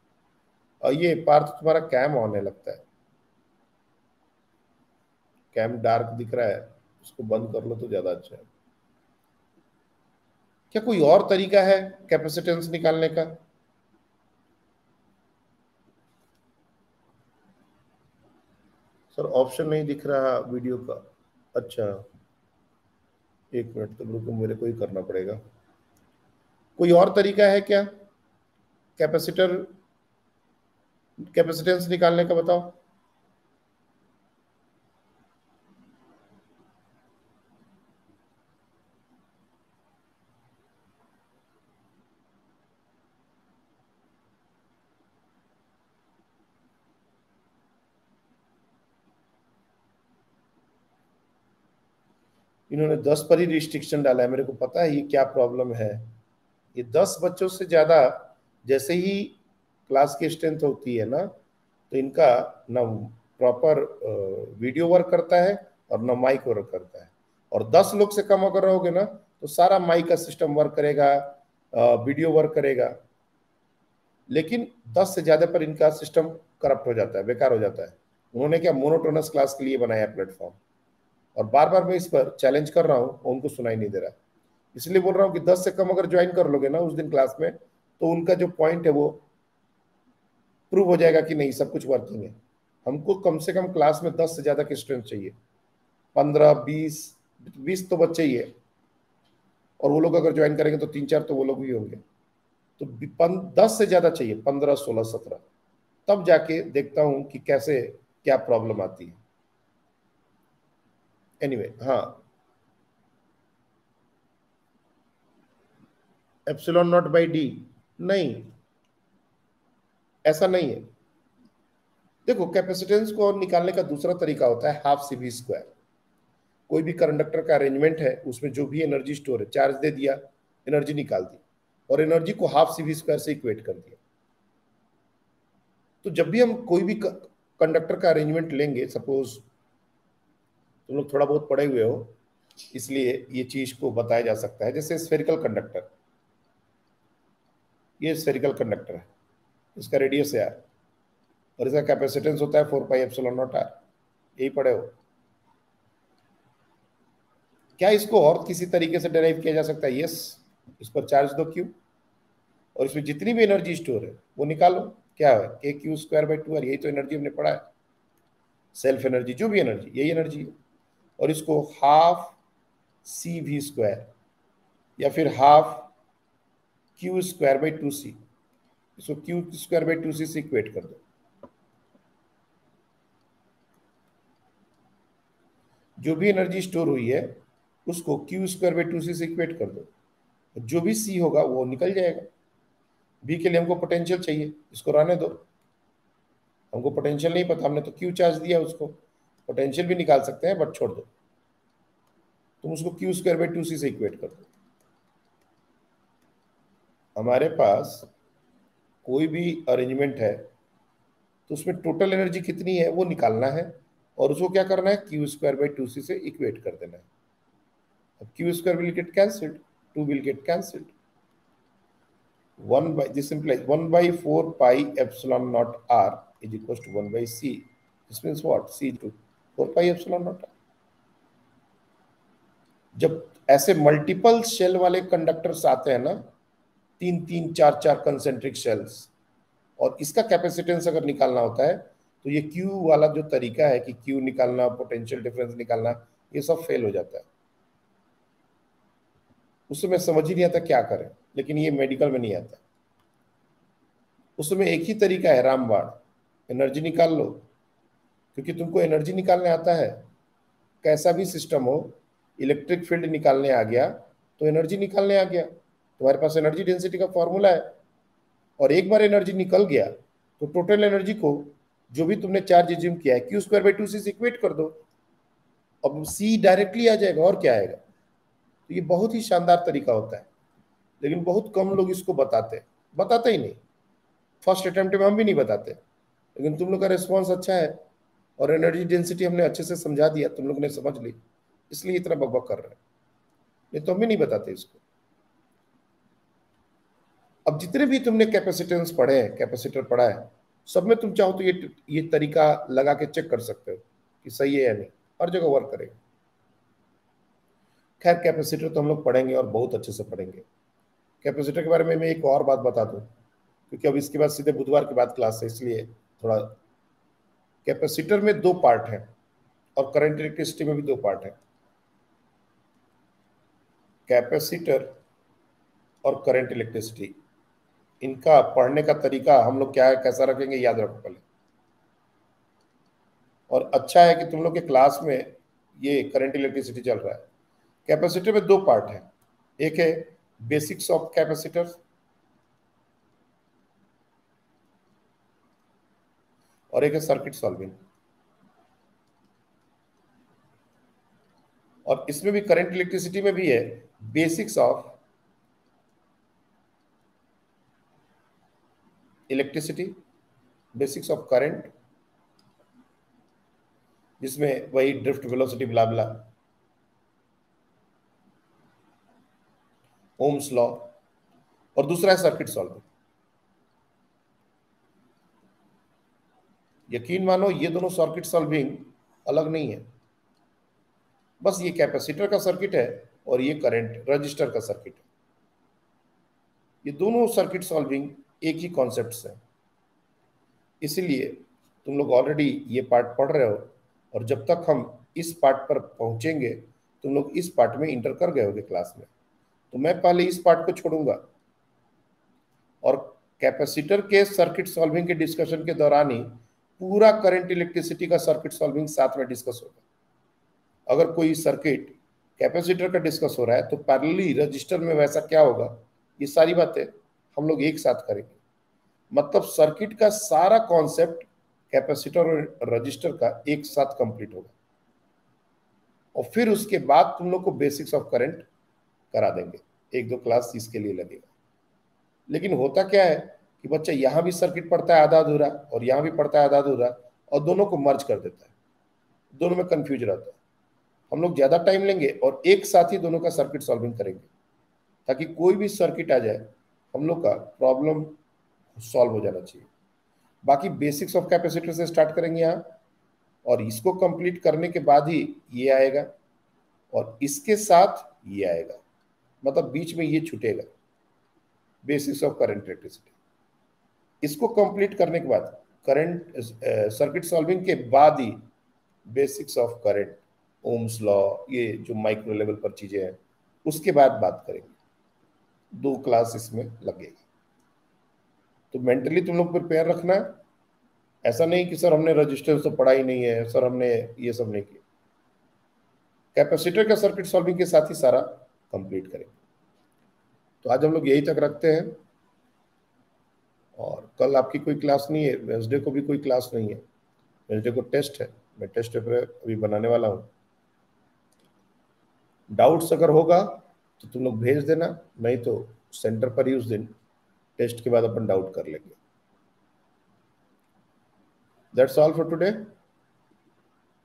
और ये पार्थ तुम्हारा कैम होने लगता है, कैम डार्क दिख रहा है, उसको बंद कर लो तो ज्यादा अच्छा है। क्या कोई और तरीका है कैपेसिटेंस निकालने का? सर ऑप्शन नहीं दिख रहा वीडियो का। अच्छा एक मिनट, तो रुको, मेरे को ही करना पड़ेगा। कोई और तरीका है क्या कैपेसिटर, कैपेसिटेंस निकालने का? बताओ। इन्होंने 10 पर ही रिस्ट्रिक्शन डाला है, मेरे को पता है ये क्या प्रॉब्लम है। ये 10 बच्चों से ज्यादा जैसे ही क्लास की स्ट्रेंथ होती है ना, तो इनका ना प्रॉपर वीडियो वर्क करता है और ना माइक वर्क करता है। और 10 लोग से कम अगर रहोगे ना तो सारा माइक का सिस्टम वर्क करेगा, वीडियो वर्क करेगा, लेकिन 10 से ज्यादा पर इनका सिस्टम करप्ट हो जाता है, बेकार हो जाता है। उन्होंने क्या मोनोटोनस क्लास के लिए बनाया प्लेटफॉर्म, और बार बार मैं इस पर चैलेंज कर रहा हूँ, उनको सुनाई नहीं दे रहा। इसलिए बोल रहा हूँ कि 10 से कम अगर ज्वाइन कर लोगे ना उस दिन क्लास में, तो उनका जो पॉइंट है वो प्रूव हो जाएगा कि नहीं सब कुछ वर्किंग है। हमको कम से कम क्लास में 10 से ज्यादा की स्ट्रेंथ चाहिए, 15, 20 तो बच्चे ही है, और वो लोग अगर ज्वाइन करेंगे तो 3-4 तो वो लोग भी होंगे। तो 10 से ज्यादा चाहिए, 15, 16, 17, तब जाके देखता हूं कि कैसे क्या प्रॉब्लम आती है। एनीवे हाँ, एप्सिलॉन नॉट बाई डी, नहीं, ऐसा नहीं है। देखो, कैपेसिटेंस को और निकालने का दूसरा तरीका होता है हाफ सी वी स्क्वायर। कोई भी कंडक्टर का अरेंजमेंट है, उसमें जो भी एनर्जी स्टोर है, चार्ज दे दिया, एनर्जी निकाल दी, और एनर्जी को हाफ सी वी स्क्वायर से इक्वेट कर दिया। तो जब भी हम कोई भी कंडक्टर का अरेंजमेंट लेंगे, सपोज तुम लोग थोड़ा बहुत पढ़े हुए हो इसलिए ये चीज को बताया जा सकता है, जैसे स्फेरिकल कंडक्टर, ये स्फेरिकल कंडक्टर है, इसका रेडियस है आर, और इसका कैपेसिटेंस होता है 4 पाई एप्सिलॉन नॉट आर, यही पढ़े हो। क्या इसको और किसी तरीके से डिराइव किया जा सकता है? यस, इस पर चार्ज दो क्यू, और इसमें जितनी भी एनर्जी स्टोर है वो निकालो। क्या है? के क्यू स्क्वायर बाई 2 आर, यही तो एनर्जी हमने पढ़ा है, सेल्फ एनर्जी, जो भी एनर्जी, यही एनर्जी है। और इसको हाफ सी वी स्क्वायर या फिर हाफ क्यू स्क्वायर बाई 2 सी, इसको क्यू स्क्वायर बाई 2 सी से इक्वेट कर दो। जो भी एनर्जी स्टोर हुई है उसको क्यू स्क्वायर बाई 2 सी से इक्वेट कर दो, जो भी सी होगा वो निकल जाएगा। बी के लिए हमको पोटेंशियल चाहिए, इसको रहने दो, हमको पोटेंशियल नहीं पता, हमने तो क्यू चार्ज दिया उसको, पोटेंशियल भी निकाल सकते हैं बट छोड़ दो, तुम उसको क्यू स्क्वायर बाई 2 सी से इक्वेट कर दो। हमारे पास कोई भी अरेंजमेंट है तो उसमें टोटल एनर्जी कितनी है वो निकालना है, और उसको क्या करना है, क्यू स्क्वायर बाई 2 सी से इक्वेट कर देना है। अब Q square will get cancelled, 2 will get cancelled, 1 by this implies 1 by 4 pi epsilon naught r is equals to 1 by c. This means what? C to 4 pi epsilon naught r. जब ऐसे multiple shell वाले conductors आते हैं ना, 3 3 4 4 concentric shells, और इसका capacitance अगर निकालना होता है तो ये क्यू वाला जो तरीका है कि क्यू निकालना, पोटेंशियल डिफरेंस निकालना, ये सब फेल हो जाता है। उस समय समझ ही नहीं आता क्या करें, लेकिन ये मेडिकल में नहीं आता। उस समय एक ही तरीका है, रामबाण, एनर्जी निकाल लो, क्योंकि तुमको एनर्जी निकालने आता है। कैसा भी सिस्टम हो, इलेक्ट्रिक फील्ड निकालने आ गया तो एनर्जी निकालने आ गया, तुम्हारे पास एनर्जी डेंसिटी का फॉर्मूला है, और एक बार एनर्जी निकल गया तो टोटल एनर्जी को जो भी तुमने चार्ज एज्यूम किया है क्यू स्क्वायर बाई 2 सी से इक्वेट कर दो, अब सी डायरेक्टली आ जाएगा, और क्या आएगा। तो ये बहुत ही शानदार तरीका होता है, लेकिन बहुत कम लोग इसको बताते ही नहीं। फर्स्ट अटेम्प्ट में हम भी नहीं बताते, लेकिन तुम लोग का रिस्पॉन्स अच्छा है और एनर्जी डेंसिटी हमने अच्छे से समझा दिया, तुम लोग ने समझ ली, इसलिए इतना बकबक कर रहे हैं, नहीं तो हम भी नहीं बताते इसको। अब जितने भी तुमने कैपेसिटेंस पढ़े हैं, कैपेसिटर पढ़ा है, सब में तुम चाहो तो ये तरीका लगा के चेक कर सकते हो कि सही है या नहीं, हर जगह वर्क करेगा। खैर, कैपेसिटर तो हम लोग पढ़ेंगे और बहुत अच्छे से पढ़ेंगे। कैपेसिटर के बारे में मैं एक और बात बता दूं, क्योंकि अब इसके बाद सीधे बुधवार के बाद क्लास है, इसलिए थोड़ा, कैपेसिटर में 2 पार्ट हैं और करंट इलेक्ट्रिसिटी में भी 2 पार्ट हैं। कैपेसिटर और करंट इलेक्ट्रिसिटी, इनका पढ़ने का तरीका हम लोग क्या है, कैसा रखेंगे, याद रखो पहले। और अच्छा है कि तुम लोग के क्लास में ये करंट इलेक्ट्रिसिटी चल रहा है। कैपेसिटर में 2 पार्ट हैं, एक है बेसिक्स ऑफ कैपेसिटर और एक है सर्किट सॉल्विंग। और इसमें भी करंट इलेक्ट्रिसिटी में भी है basics of electricity, basics of current, जिसमें वही ड्रिफ्ट वेलोसिटी ब्ला ब्ला, ओम्स लॉ, और दूसरा है सर्किट सॉल्विंग। यकीन मानो ये दोनों सर्किट सॉल्विंग अलग नहीं है, बस ये कैपेसिटर का सर्किट है और ये करंट रजिस्टर का सर्किट है। ये दोनों सर्किट सॉल्विंग एक ही कॉन्सेप्ट है, इसीलिए तुम लोग ऑलरेडी ये पार्ट पढ़ रहे हो, और जब तक हम इस पार्ट पर पहुंचेंगे तुम लोग इस पार्ट में इंटर कर गए होगे क्लास में, तो मैं पहले इस पार्ट को छोड़ूंगा और कैपेसिटर के सर्किट सॉल्विंग के डिस्कशन के दौरान ही पूरा करंट इलेक्ट्रिसिटी का सर्किट सॉल्विंग साथ में डिस्कस होगा। अगर कोई सर्किट कैपेसिटर का डिस्कस हो रहा है तो पैरेलली रजिस्टर में वैसा क्या होगा, ये सारी बातें हम लोग एक साथ करेंगे। मतलब सर्किट का सारा कॉन्सेप्ट कैपेसिटर और रजिस्टर का एक साथ कंप्लीट होगा, और फिर उसके बाद तुम लोग को बेसिक्स ऑफ करंट करा देंगे, 1-2 क्लास इसके लिए लगेगा। लेकिन होता क्या है कि बच्चा यहाँ भी सर्किट पढ़ता है आधा अधूरा और यहाँ भी पढ़ता है आधा अधूरा, और दोनों को मर्ज कर देता है, दोनों में कंफ्यूज रहता है। हम लोग ज्यादा टाइम लेंगे और एक साथ ही दोनों का सर्किट सॉल्विंग करेंगे, ताकि कोई भी सर्किट आ जाए हम लोग का प्रॉब्लम सॉल्व हो जाना चाहिए। बाकी बेसिक्स ऑफ कैपेसिटर से स्टार्ट करेंगे यहाँ, और इसको कंप्लीट करने के बाद ही ये आएगा, और इसके साथ ये आएगा, मतलब बीच में ये छूटेगा, बेसिक्स ऑफ करंट इलेक्ट्रिसिटी। इसको कंप्लीट करने के बाद करंट सर्किट सॉल्विंग के बाद ही basics of current, Ohm's law, ये जो माइक्रो लेवल पर चीजें हैं, उसके बाद बात करेंगे। 2 क्लास इसमें लगेगी। तो मेंटली तुम लोग प्रिपेयर रखना है। ऐसा नहीं कि सर हमने रजिस्टर तो पढ़ा ही नहीं है, सर हमने ये सब नहीं किया। कैपेसिटर का सर्किट सॉल्विंग के साथ ही सारा कंप्लीट करेंगे। तो आज हम लोग यही तक रखते हैं, और कल आपकी कोई क्लास नहीं है, वेंसडे को भी कोई क्लास नहीं है, वेंसडे को टेस्ट है, मैं टेस्ट पेपर अभी बनाने वाला हूँ। डाउट्स अगर होगा तो तुम लोग भेज देना, नहीं तो सेंटर पर ही उस दिन टेस्ट के बाद अपन डाउट कर लेंगे। That's all for today,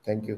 thank you.